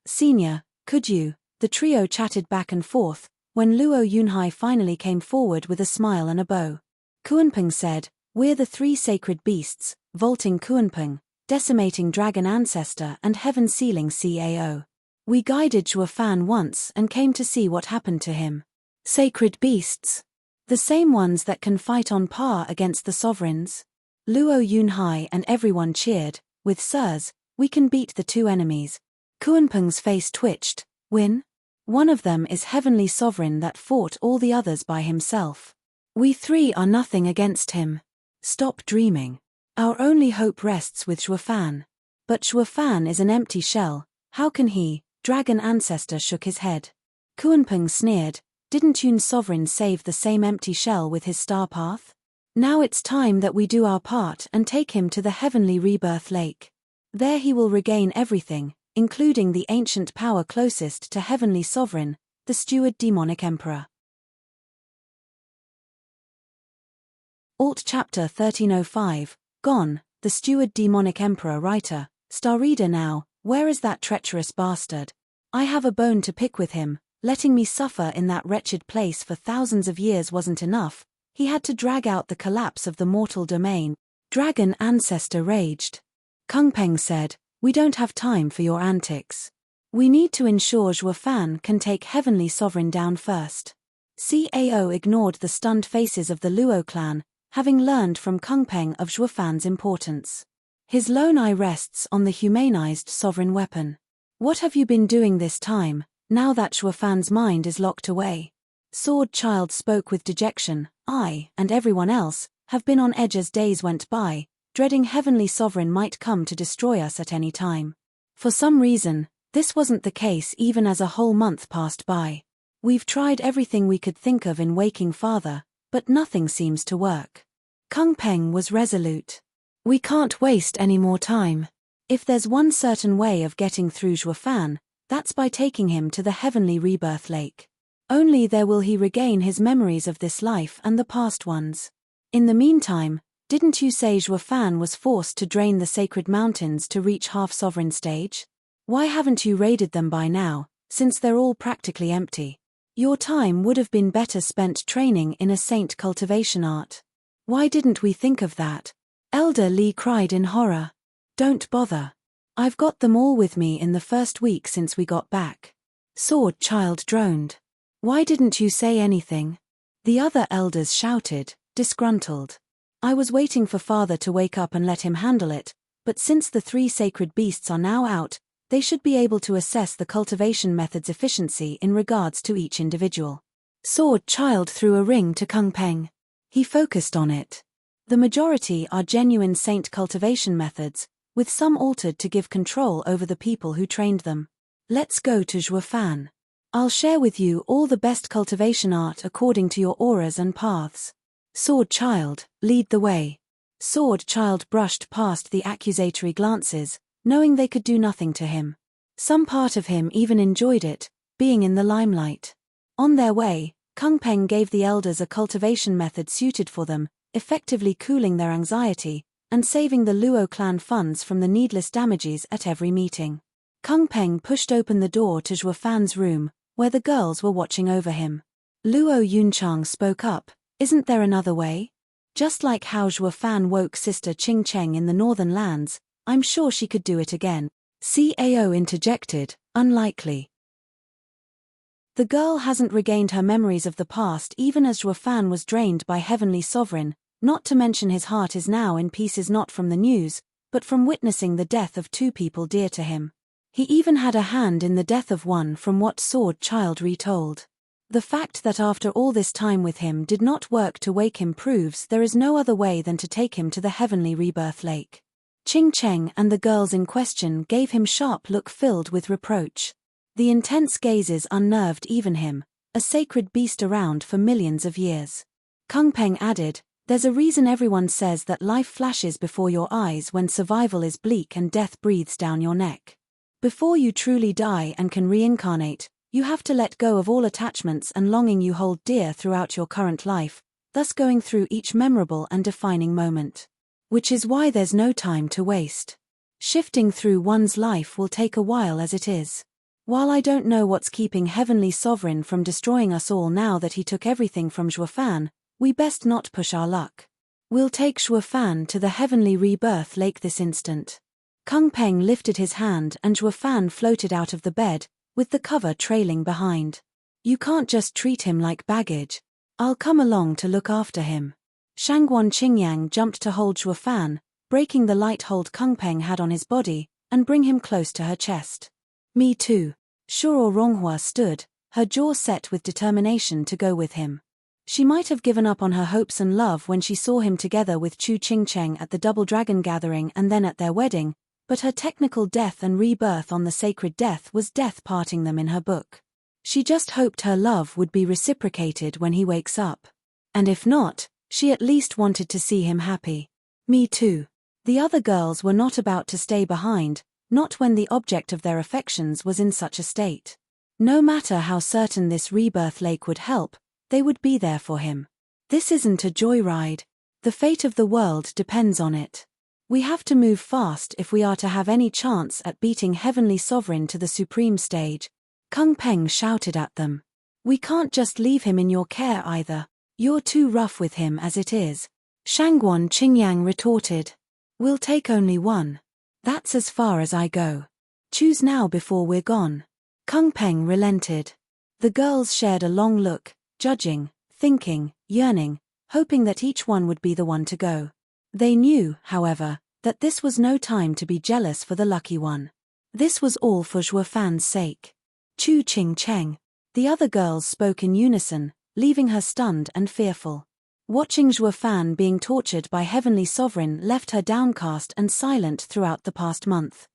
Senior, could you? The trio chatted back and forth, when Luo Yunhai finally came forward with a smile and a bow. Kunpeng said, we're the 3 sacred beasts, vaulting Kunpeng, decimating dragon ancestor and heaven-sealing CAO. We guided Zhuofan once and came to see what happened to him. Sacred beasts? The same ones that can fight on par against the sovereigns? Luo Yunhai and everyone cheered, with sirs, we can beat the 2 enemies. Kunpeng's face twitched. Win? One of them is heavenly sovereign that fought all the others by himself. We 3 are nothing against him. Stop dreaming. Our only hope rests with Zhuofan. But Zhuofan is an empty shell, how can he? Dragon ancestor shook his head. Kunpeng sneered, didn't Yun sovereign save the same empty shell with his star path? Now it's time that we do our part and take him to the heavenly rebirth lake. There he will regain everything, including the ancient power closest to heavenly sovereign, the steward demonic emperor. Alt Chapter 1305, Gone, the steward demonic emperor writer, star reader now, where is that treacherous bastard? I have a bone to pick with him, letting me suffer in that wretched place for thousands of years wasn't enough, he had to drag out the collapse of the mortal domain. Dragon ancestor raged. Kunpeng said, we don't have time for your antics. We need to ensure Zhuofan can take heavenly sovereign down first. CAO ignored the stunned faces of the Luo clan, having learned from Kunpeng of Zhuofan's importance. His lone eye rests on the humanized sovereign weapon. What have you been doing this time, now that Zhuofan's mind is locked away? Sword Child spoke with dejection. I, and everyone else, have been on edge as days went by, dreading heavenly sovereign might come to destroy us at any time. For some reason, this wasn't the case even as a whole month passed by. We've tried everything we could think of in waking father, but nothing seems to work. Kunpeng was resolute. We can't waste any more time. If there's one certain way of getting through Zhuofan, that's by taking him to the heavenly rebirth lake. Only there will he regain his memories of this life and the past ones. In the meantime, didn't you say Zhuofan was forced to drain the sacred mountains to reach half-sovereign stage? Why haven't you raided them by now, since they're all practically empty? Your time would have been better spent training in a saint cultivation art. Why didn't we think of that? Elder Li cried in horror. Don't bother. I've got them all with me in the first week since we got back. Sword Child droned. Why didn't you say anything? The other elders shouted, disgruntled. I was waiting for father to wake up and let him handle it, but since the 3 sacred beasts are now out, they should be able to assess the cultivation method's efficiency in regards to each individual. Sword Child threw a ring to Kunpeng. He focused on it. The majority are genuine saint cultivation methods, with some altered to give control over the people who trained them. Let's go to Zhuofan. I'll share with you all the best cultivation art according to your auras and paths. Sword Child, lead the way. Sword Child brushed past the accusatory glances, knowing they could do nothing to him. Some part of him even enjoyed it, being in the limelight. On their way, Kunpeng gave the elders a cultivation method suited for them, effectively cooling their anxiety, and saving the Luo clan funds from the needless damages at every meeting. Kunpeng pushed open the door to Zhuofan's room, where the girls were watching over him. Luo Yunchang spoke up, isn't there another way? Just like how Zhuofan woke sister Qing Cheng in the northern lands, I'm sure she could do it again. CAO interjected, unlikely. The girl hasn't regained her memories of the past even as Zhuofan was drained by heavenly sovereign, not to mention his heart is now in pieces not from the news, but from witnessing the death of 2 people dear to him. He even had a hand in the death of one from what Sword Child retold. The fact that after all this time with him did not work to wake him proves there is no other way than to take him to the heavenly rebirth lake. Qing Cheng and the girls in question gave him sharp look filled with reproach. The intense gazes unnerved even him, a sacred beast around for millions of years. Kunpeng added, there's a reason everyone says that life flashes before your eyes when survival is bleak and death breathes down your neck. Before you truly die and can reincarnate, you have to let go of all attachments and longing you hold dear throughout your current life, thus going through each memorable and defining moment. Which is why there's no time to waste. Shifting through one's life will take a while as it is. While I don't know what's keeping Heavenly Sovereign from destroying us all now that he took everything from Zhuofan, we best not push our luck. We'll take Zhuofan to the Heavenly Rebirth Lake this instant. Kung Peng lifted his hand and Zhuofan floated out of the bed, with the cover trailing behind. You can't just treat him like baggage. I'll come along to look after him. Shangguan Qingyang jumped to hold Zhuofan, breaking the light hold Kung Peng had on his body, and bring him close to her chest. Me too. Shuo Ronghua stood, her jaw set with determination to go with him. She might have given up on her hopes and love when she saw him together with Chu Qingcheng at the Double Dragon Gathering and then at their wedding, but her technical death and rebirth on the sacred death was death parting them in her book. She just hoped her love would be reciprocated when he wakes up. And if not, she at least wanted to see him happy. Me too. The other girls were not about to stay behind, not when the object of their affections was in such a state. No matter how certain this rebirth lake would help, they would be there for him. This isn't a joyride. The fate of the world depends on it. We have to move fast if we are to have any chance at beating Heavenly Sovereign to the supreme stage. Kung Peng shouted at them. We can't just leave him in your care either. You're too rough with him as it is. Shangguan Qingyang retorted. We'll take only one. That's as far as I go. Choose now before we're gone. Kung Peng relented. The girls shared a long look, judging, thinking, yearning, hoping that each one would be the one to go. They knew, however, that this was no time to be jealous for the lucky one. This was all for Zhuofan's sake. Chu Qingcheng. The other girls spoke in unison, leaving her stunned and fearful. Watching Zhuofan being tortured by Heavenly Sovereign left her downcast and silent throughout the past month.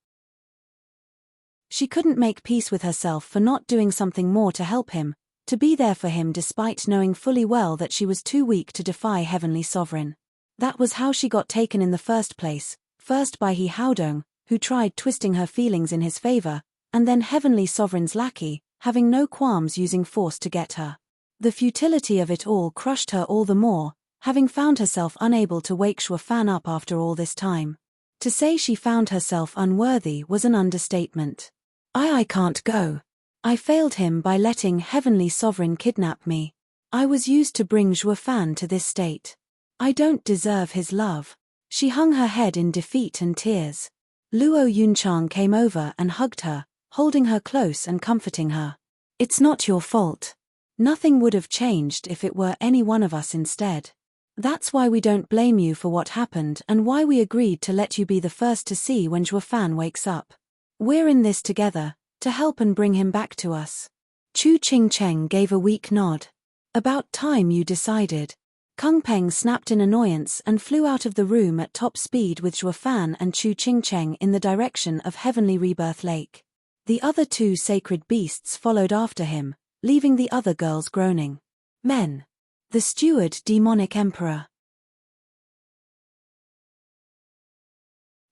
She couldn't make peace with herself for not doing something more to help him, to be there for him despite knowing fully well that she was too weak to defy Heavenly Sovereign. That was how she got taken in the first place, first by He Haodong, who tried twisting her feelings in his favor, and then Heavenly Sovereign's lackey, having no qualms using force to get her. The futility of it all crushed her all the more, having found herself unable to wake Zhuofan up after all this time. To say she found herself unworthy was an understatement. I can't go. I failed him by letting Heavenly Sovereign kidnap me. I was used to bring Zhuofan to this state. I don't deserve his love. She hung her head in defeat and tears. Luo Yunchang came over and hugged her, holding her close and comforting her. It's not your fault. Nothing would have changed if it were any one of us instead. That's why we don't blame you for what happened and why we agreed to let you be the first to see when Zhuofan wakes up. We're in this together, to help and bring him back to us. Chu Qingcheng gave a weak nod. About time you decided. Kung Peng snapped in annoyance and flew out of the room at top speed with Zhuofan and Chu Qingcheng in the direction of Heavenly Rebirth Lake. The other two sacred beasts followed after him, leaving the other girls groaning. Men. The Steward Demonic Emperor.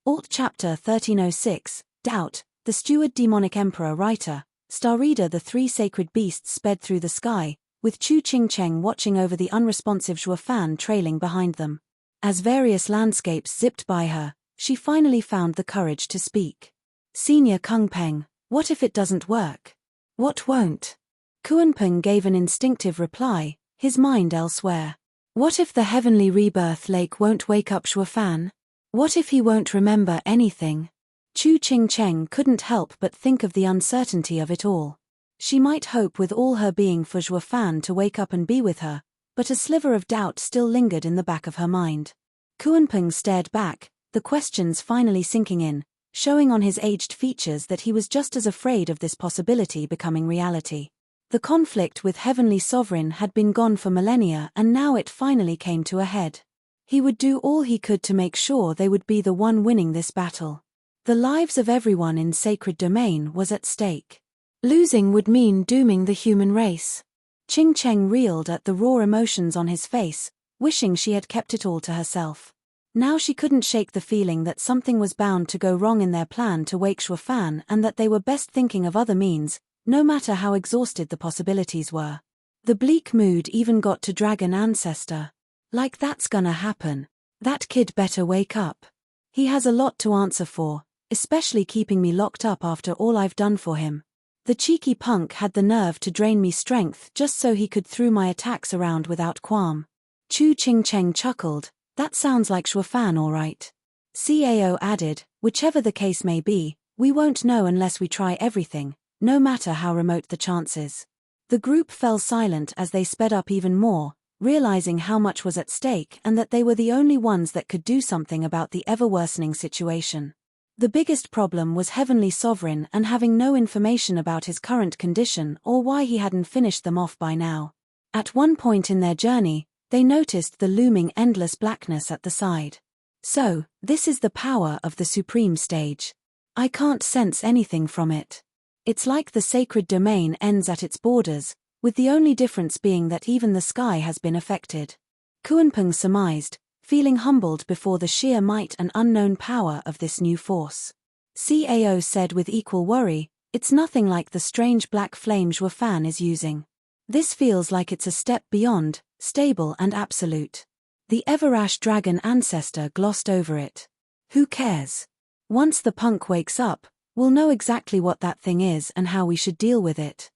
Alt Chapter 1306, Doubt, the Steward Demonic Emperor Writer, Star Reader. The three sacred beasts sped through the sky, with Chu Qingcheng watching over the unresponsive Zhuofan trailing behind them. As various landscapes zipped by her, she finally found the courage to speak. Senior Kung Peng, what if it doesn't work? What won't? Kuanpeng gave an instinctive reply, his mind elsewhere. What if the Heavenly Rebirth Lake won't wake up Zhuofan? What if he won't remember anything? Chu Qingcheng couldn't help but think of the uncertainty of it all. She might hope with all her being for Zhuofan to wake up and be with her, but a sliver of doubt still lingered in the back of her mind. Kuanpeng stared back, the questions finally sinking in, showing on his aged features that he was just as afraid of this possibility becoming reality. The conflict with Heavenly Sovereign had been gone for millennia and now it finally came to a head. He would do all he could to make sure they would be the one winning this battle. The lives of everyone in Sacred Domain was at stake. Losing would mean dooming the human race. Qingcheng reeled at the raw emotions on his face, wishing she had kept it all to herself. Now she couldn't shake the feeling that something was bound to go wrong in their plan to wake Shuofan and that they were best thinking of other means, no matter how exhausted the possibilities were. The bleak mood even got to Dragon Ancestor. Like that's gonna happen. That kid better wake up. He has a lot to answer for, especially keeping me locked up after all I've done for him. The cheeky punk had the nerve to drain me strength just so he could throw my attacks around without qualm. Chu Qingcheng chuckled. That sounds like Shuofan all right. Cao added, whichever the case may be, we won't know unless we try everything, no matter how remote the chances. The group fell silent as they sped up even more, realizing how much was at stake and that they were the only ones that could do something about the ever-worsening situation. The biggest problem was Heavenly Sovereign and having no information about his current condition or why he hadn't finished them off by now. At one point in their journey, they noticed the looming endless blackness at the side. So, this is the power of the Supreme Stage. I can't sense anything from it. It's like the sacred domain ends at its borders, with the only difference being that even the sky has been affected. Kuanpeng surmised, feeling humbled before the sheer might and unknown power of this new force. Cao said with equal worry, it's nothing like the strange black flame Shuofan is using. This feels like it's a step beyond, stable and absolute. The Everash Dragon Ancestor glossed over it. Who cares? Once the punk wakes up, we'll know exactly what that thing is and how we should deal with it.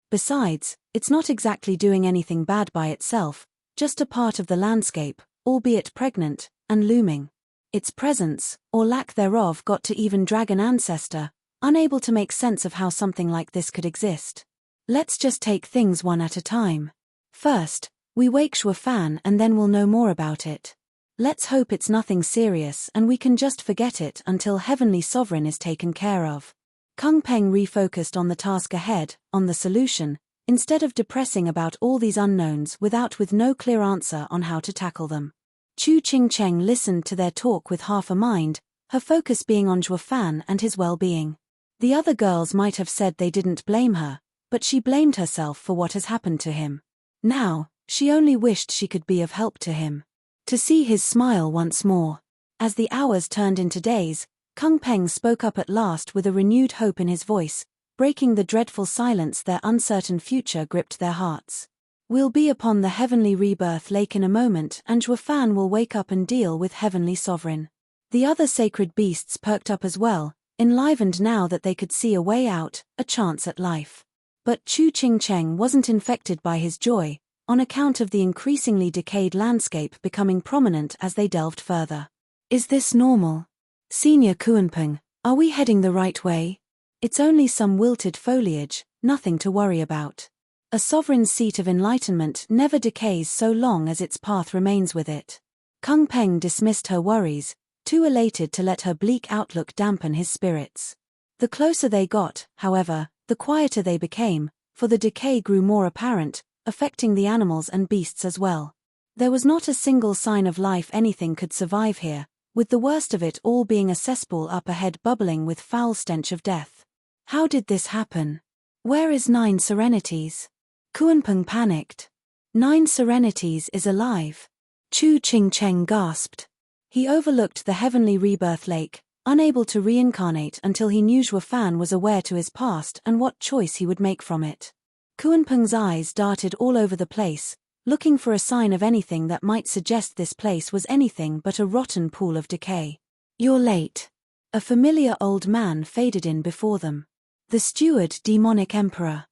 Besides, it's not exactly doing anything bad by itself, just a part of the landscape, albeit pregnant, and looming. Its presence, or lack thereof, got to even Dragon Ancestor, unable to make sense of how something like this could exist. Let's just take things one at a time. First, we wake Shuofan and then we'll know more about it. Let's hope it's nothing serious and we can just forget it until Heavenly Sovereign is taken care of. Kung Peng refocused on the task ahead, on the solution, instead of depressing about all these unknowns with no clear answer on how to tackle them. Chu Qingcheng listened to their talk with half a mind, her focus being on Shuofan and his well-being. The other girls might have said they didn't blame her, but she blamed herself for what has happened to him. Now, she only wished she could be of help to him. To see his smile once more. As the hours turned into days, Kung Peng spoke up at last with a renewed hope in his voice, breaking the dreadful silence their uncertain future gripped their hearts. We'll be upon the Heavenly Rebirth Lake in a moment and Shuofan will wake up and deal with Heavenly Sovereign. The other sacred beasts perked up as well, enlivened now that they could see a way out, a chance at life. But Chu Qingcheng wasn't infected by his joy, on account of the increasingly decayed landscape becoming prominent as they delved further. Is this normal? Senior Kuanpeng, are we heading the right way? It's only some wilted foliage, nothing to worry about. A sovereign's seat of enlightenment never decays so long as its path remains with it. Kung Peng dismissed her worries, too elated to let her bleak outlook dampen his spirits. The closer they got, however, the quieter they became, for the decay grew more apparent, affecting the animals and beasts as well. There was not a single sign of life anything could survive here, with the worst of it all being a cesspool up ahead bubbling with foul stench of death. How did this happen? Where is Nine Serenities? Kuanpeng panicked. Nine Serenities is alive. Chu Qingcheng gasped. He overlooked the Heavenly Rebirth Lake, unable to reincarnate until he knew Shuofan was aware to his past and what choice he would make from it. Kuanpeng's eyes darted all over the place, looking for a sign of anything that might suggest this place was anything but a rotten pool of decay. You're late. A familiar old man faded in before them. The steward demonic emperor.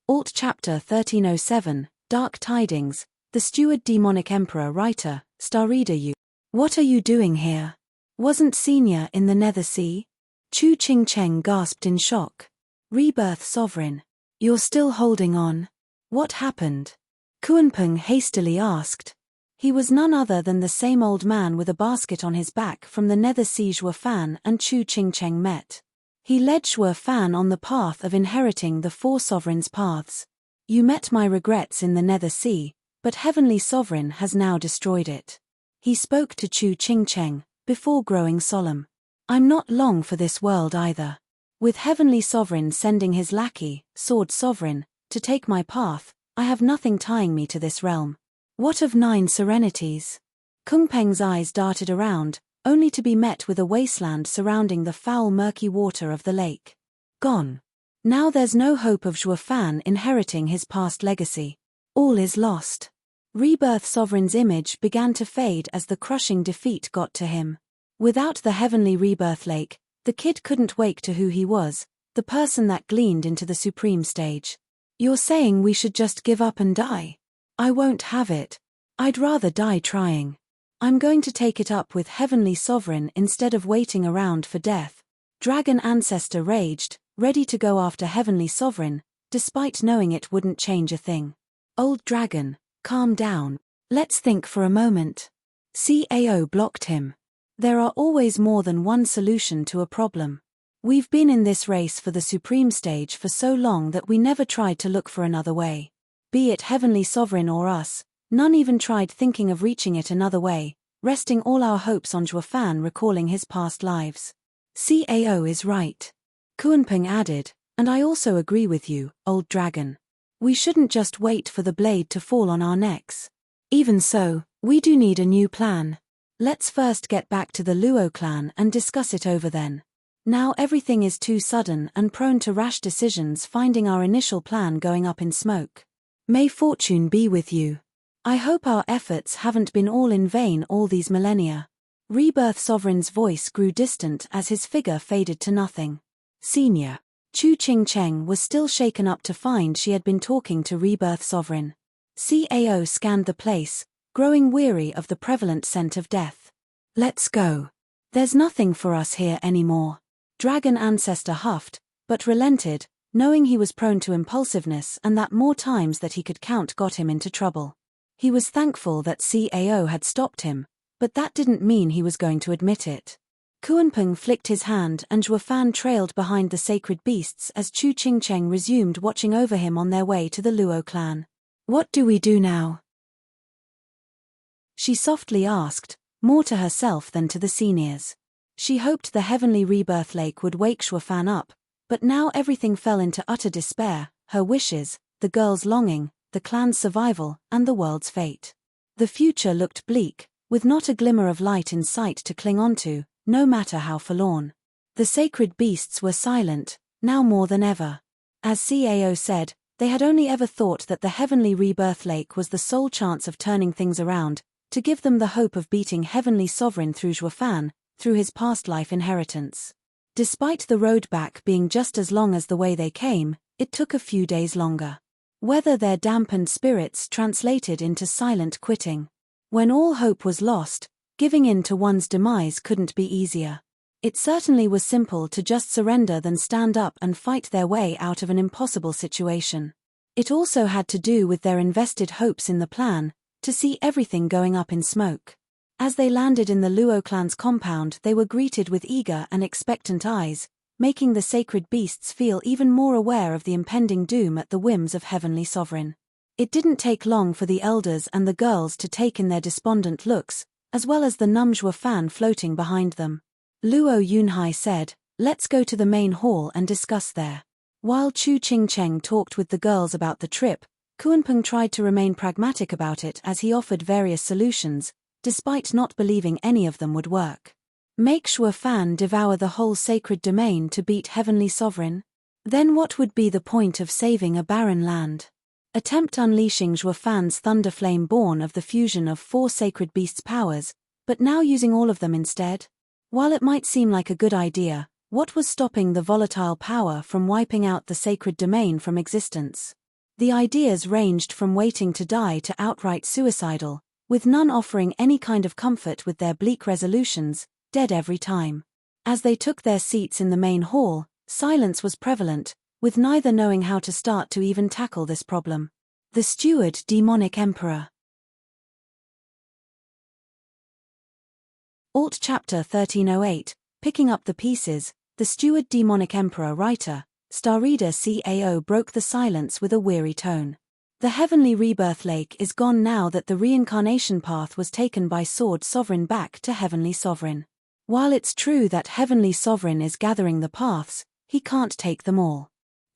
Alt Chapter 1307, Dark Tidings, the steward demonic emperor writer, Star Reader you. What are you doing here? Wasn't Senior in the Nether Sea? Chu Qingcheng gasped in shock. Rebirth Sovereign. You're still holding on. What happened? Kuanpeng hastily asked. He was none other than the same old man with a basket on his back from the Nether Sea Shuofan and Chu Qingcheng met. He led Shuofan on the path of inheriting the four sovereigns' paths. You met my regrets in the Nether Sea, but Heavenly Sovereign has now destroyed it. He spoke to Chu Qingcheng, before growing solemn. I'm not long for this world either. With Heavenly Sovereign sending his lackey, Sword Sovereign, to take my path, I have nothing tying me to this realm. What of 9 serenities? Kungpeng's eyes darted around, only to be met with a wasteland surrounding the foul murky water of the lake. Gone. Now there's no hope of Zhuo Fan inheriting his past legacy. All is lost. Rebirth Sovereign's image began to fade as the crushing defeat got to him. Without the heavenly rebirth lake, the kid couldn't wake to who he was, the person that gleaned into the supreme stage. You're saying we should just give up and die? I won't have it. I'd rather die trying. I'm going to take it up with Heavenly Sovereign instead of waiting around for death. Dragon Ancestor raged, ready to go after Heavenly Sovereign, despite knowing it wouldn't change a thing. Old Dragon, calm down. Let's think for a moment. CAO blocked him. There are always more than one solution to a problem. We've been in this race for the supreme stage for so long that we never tried to look for another way. Be it Heavenly Sovereign or us, none even tried thinking of reaching it another way, resting all our hopes on Zhuo Fan recalling his past lives. CAO is right. Kuanping added, and I also agree with you, Old Dragon. We shouldn't just wait for the blade to fall on our necks. Even so, we do need a new plan. Let's first get back to the Luo clan and discuss it over then. Now everything is too sudden and prone to rash decisions, finding our initial plan going up in smoke. May fortune be with you. I hope our efforts haven't been all in vain all these millennia. Rebirth Sovereign's voice grew distant as his figure faded to nothing. Senior. Chu Qingcheng was still shaken up to find she had been talking to Rebirth Sovereign. CAO scanned the place, growing weary of the prevalent scent of death. Let's go. There's nothing for us here anymore. Dragon Ancestor huffed, but relented, knowing he was prone to impulsiveness and that more times that he could count got him into trouble. He was thankful that CAO had stopped him, but that didn't mean he was going to admit it. Kuanping flicked his hand and Zhuo Fan trailed behind the sacred beasts as Chu Qingcheng resumed watching over him on their way to the Luo clan. What do we do now? She softly asked, more to herself than to the seniors. She hoped the heavenly rebirth lake would wake Zhuo Fan up, but now everything fell into utter despair, her wishes, the girl's longing, the clan's survival, and the world's fate. The future looked bleak, with not a glimmer of light in sight to cling onto, no matter how forlorn. The sacred beasts were silent, now more than ever. As CAO said, they had only ever thought that the heavenly rebirth lake was the sole chance of turning things around, to give them the hope of beating Heavenly Sovereign through Zhuo Fan, through his past life inheritance. Despite the road back being just as long as the way they came, it took a few days longer. Whether their dampened spirits translated into silent quitting. When all hope was lost, giving in to one's demise couldn't be easier. It certainly was simple to just surrender than stand up and fight their way out of an impossible situation. It also had to do with their invested hopes in the plan, to see everything going up in smoke. As they landed in the Luo clan's compound, they were greeted with eager and expectant eyes, making the sacred beasts feel even more aware of the impending doom at the whims of Heavenly Sovereign. It didn't take long for the elders and the girls to take in their despondent looks, as well as the numb Zhuo Fan floating behind them. Luo Yunhai said, "Let's go to the main hall and discuss there." While Chu Qingcheng talked with the girls about the trip, Kuanping tried to remain pragmatic about it as he offered various solutions, despite not believing any of them would work. Make Zhuo Fan devour the whole sacred domain to beat Heavenly Sovereign? Then what would be the point of saving a barren land? Attempt unleashing Zhuo Fan's thunder flame born of the fusion of 4 sacred beasts' powers, but now using all of them instead? While it might seem like a good idea, what was stopping the volatile power from wiping out the sacred domain from existence? The ideas ranged from waiting to die to outright suicidal, with none offering any kind of comfort with their bleak resolutions, dead every time. As they took their seats in the main hall, silence was prevalent, with neither knowing how to start to even tackle this problem. The Steward Demonic Emperor. Alt Chapter 1308, Picking Up the Pieces, The Steward Demonic Emperor Writer, Star Reader CAO broke the silence with a weary tone. The heavenly rebirth lake is gone now that the reincarnation path was taken by Sword Sovereign back to Heavenly Sovereign. While it's true that Heavenly Sovereign is gathering the paths, he can't take them all.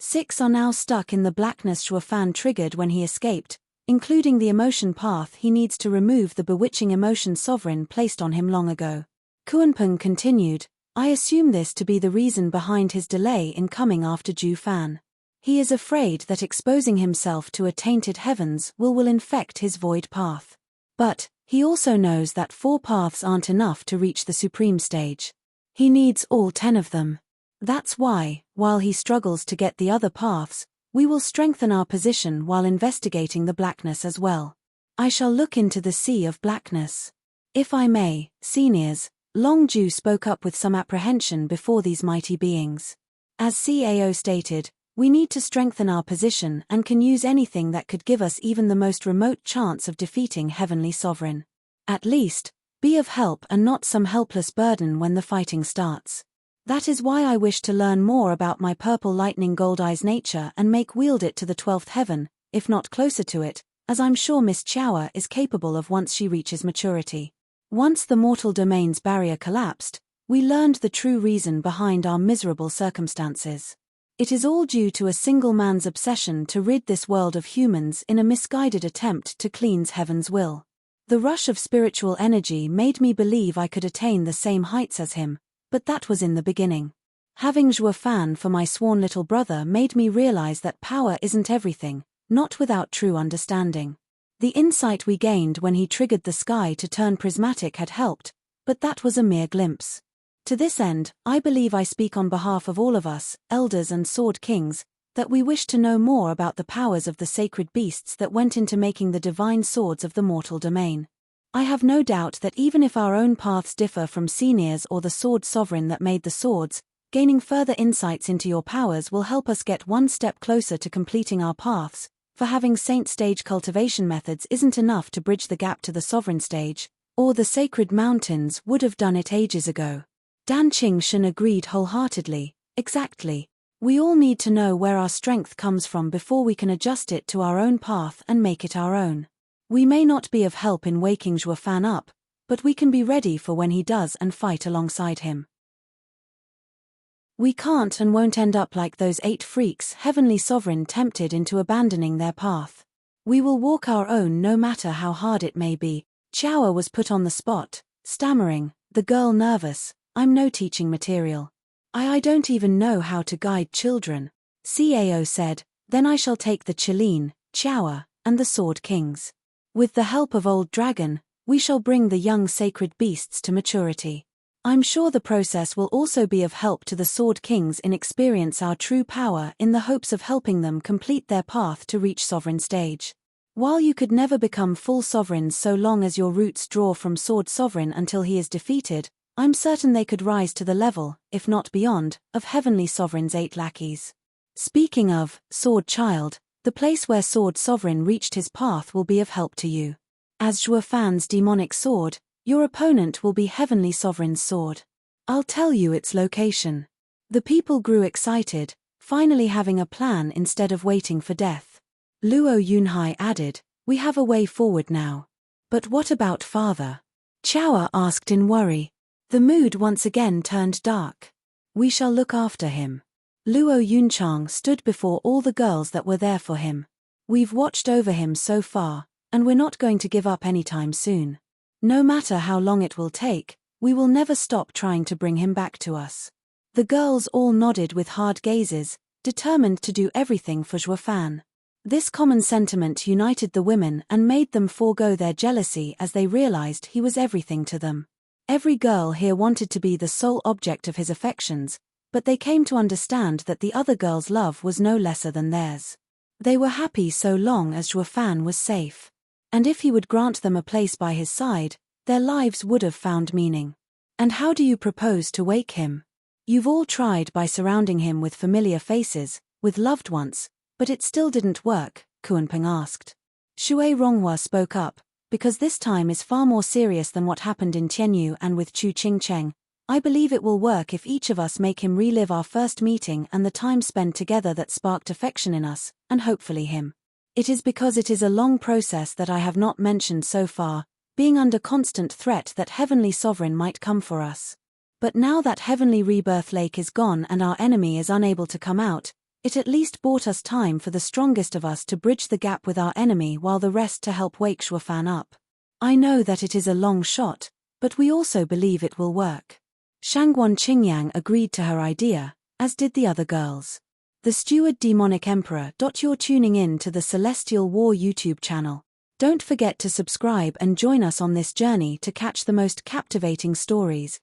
6 are now stuck in the blackness Shuofan triggered when he escaped, including the emotion path he needs to remove the bewitching emotion sovereign placed on him long ago. Kuanpeng continued, I assume this to be the reason behind his delay in coming after Ju Fan. He is afraid that exposing himself to a tainted heavens will infect his void path. But he also knows that 4 paths aren't enough to reach the supreme stage. He needs all 10 of them. That's why, while he struggles to get the other paths, we will strengthen our position while investigating the blackness as well. I shall look into the sea of blackness. If I may, seniors, Long Ju spoke up with some apprehension before these mighty beings. As CAO stated, we need to strengthen our position and can use anything that could give us even the most remote chance of defeating Heavenly Sovereign. At least, be of help and not some helpless burden when the fighting starts. That is why I wish to learn more about my purple lightning gold eyes nature and make wield it to the 12th heaven, if not closer to it, as I'm sure Miss Chaoa is capable of once she reaches maturity. Once the mortal domain's barrier collapsed, we learned the true reason behind our miserable circumstances. It is all due to a single man's obsession to rid this world of humans in a misguided attempt to cleanse heaven's will. The rush of spiritual energy made me believe I could attain the same heights as him, but that was in the beginning. Having Shuofan for my sworn little brother made me realize that power isn't everything, not without true understanding. The insight we gained when he triggered the sky to turn prismatic had helped, but that was a mere glimpse. To this end, I believe I speak on behalf of all of us, elders and sword kings, that we wish to know more about the powers of the sacred beasts that went into making the divine swords of the mortal domain. I have no doubt that even if our own paths differ from seniors or the sword sovereign that made the swords, gaining further insights into your powers will help us get one step closer to completing our paths, for having saint stage cultivation methods isn't enough to bridge the gap to the sovereign stage, or the sacred mountains would have done it ages ago. Dan Qing agreed wholeheartedly. Exactly. We all need to know where our strength comes from before we can adjust it to our own path and make it our own. We may not be of help in waking Shuofan up, but we can be ready for when he does and fight alongside him. We can't and won't end up like those 8 freaks Heavenly Sovereign tempted into abandoning their path. We will walk our own no matter how hard it may be. Chaoa was put on the spot, stammering, the girl nervous, I'm no teaching material. I don't even know how to guide children. Cao said, then I shall take the Chileen, Chaoa, and the Sword Kings. With the help of Old Dragon, we shall bring the young sacred beasts to maturity. I'm sure the process will also be of help to the Sword Kings in experience our true power in the hopes of helping them complete their path to reach sovereign stage. While you could never become full sovereigns so long as your roots draw from Sword Sovereign until he is defeated, I'm certain they could rise to the level, if not beyond, of Heavenly Sovereign's 8 lackeys. Speaking of Sword Child, the place where Sword Sovereign reached his path will be of help to you. As Shuofan's demonic sword, your opponent will be Heavenly Sovereign's sword. I'll tell you its location. The people grew excited, finally having a plan instead of waiting for death. Luo Yunhai added, we have a way forward now. But what about father? Chaoa asked in worry. The mood once again turned dark. We shall look after him. Luo Yunchang stood before all the girls that were there for him. We've watched over him so far, and we're not going to give up anytime soon. No matter how long it will take, we will never stop trying to bring him back to us. The girls all nodded with hard gazes, determined to do everything for Shuofan. This common sentiment united the women and made them forego their jealousy as they realized he was everything to them. Every girl here wanted to be the sole object of his affections, but they came to understand that the other girl's love was no lesser than theirs. They were happy so long as Shuofan was safe. And if he would grant them a place by his side, their lives would have found meaning. And how do you propose to wake him? You've all tried by surrounding him with familiar faces, with loved ones, but it still didn't work, Kuanpeng asked. Shui Ronghua spoke up, because this time is far more serious than what happened in Tianyu and with Chu Qingcheng. I believe it will work if each of us make him relive our first meeting and the time spent together that sparked affection in us, and hopefully him. It is because it is a long process that I have not mentioned so far, being under constant threat that Heavenly Sovereign might come for us. But now that Heavenly Rebirth Lake is gone and our enemy is unable to come out, It at least bought us time for the strongest of us to bridge the gap with our enemy while the rest to help wake Shuofan up. I know that it is a long shot, but we also believe it will work. Shangguan Qingyang agreed to her idea, as did the other girls. The Steward Demonic Emperor. You're tuning in to the Celestial War YouTube channel. Don't forget to subscribe and join us on this journey to catch the most captivating stories.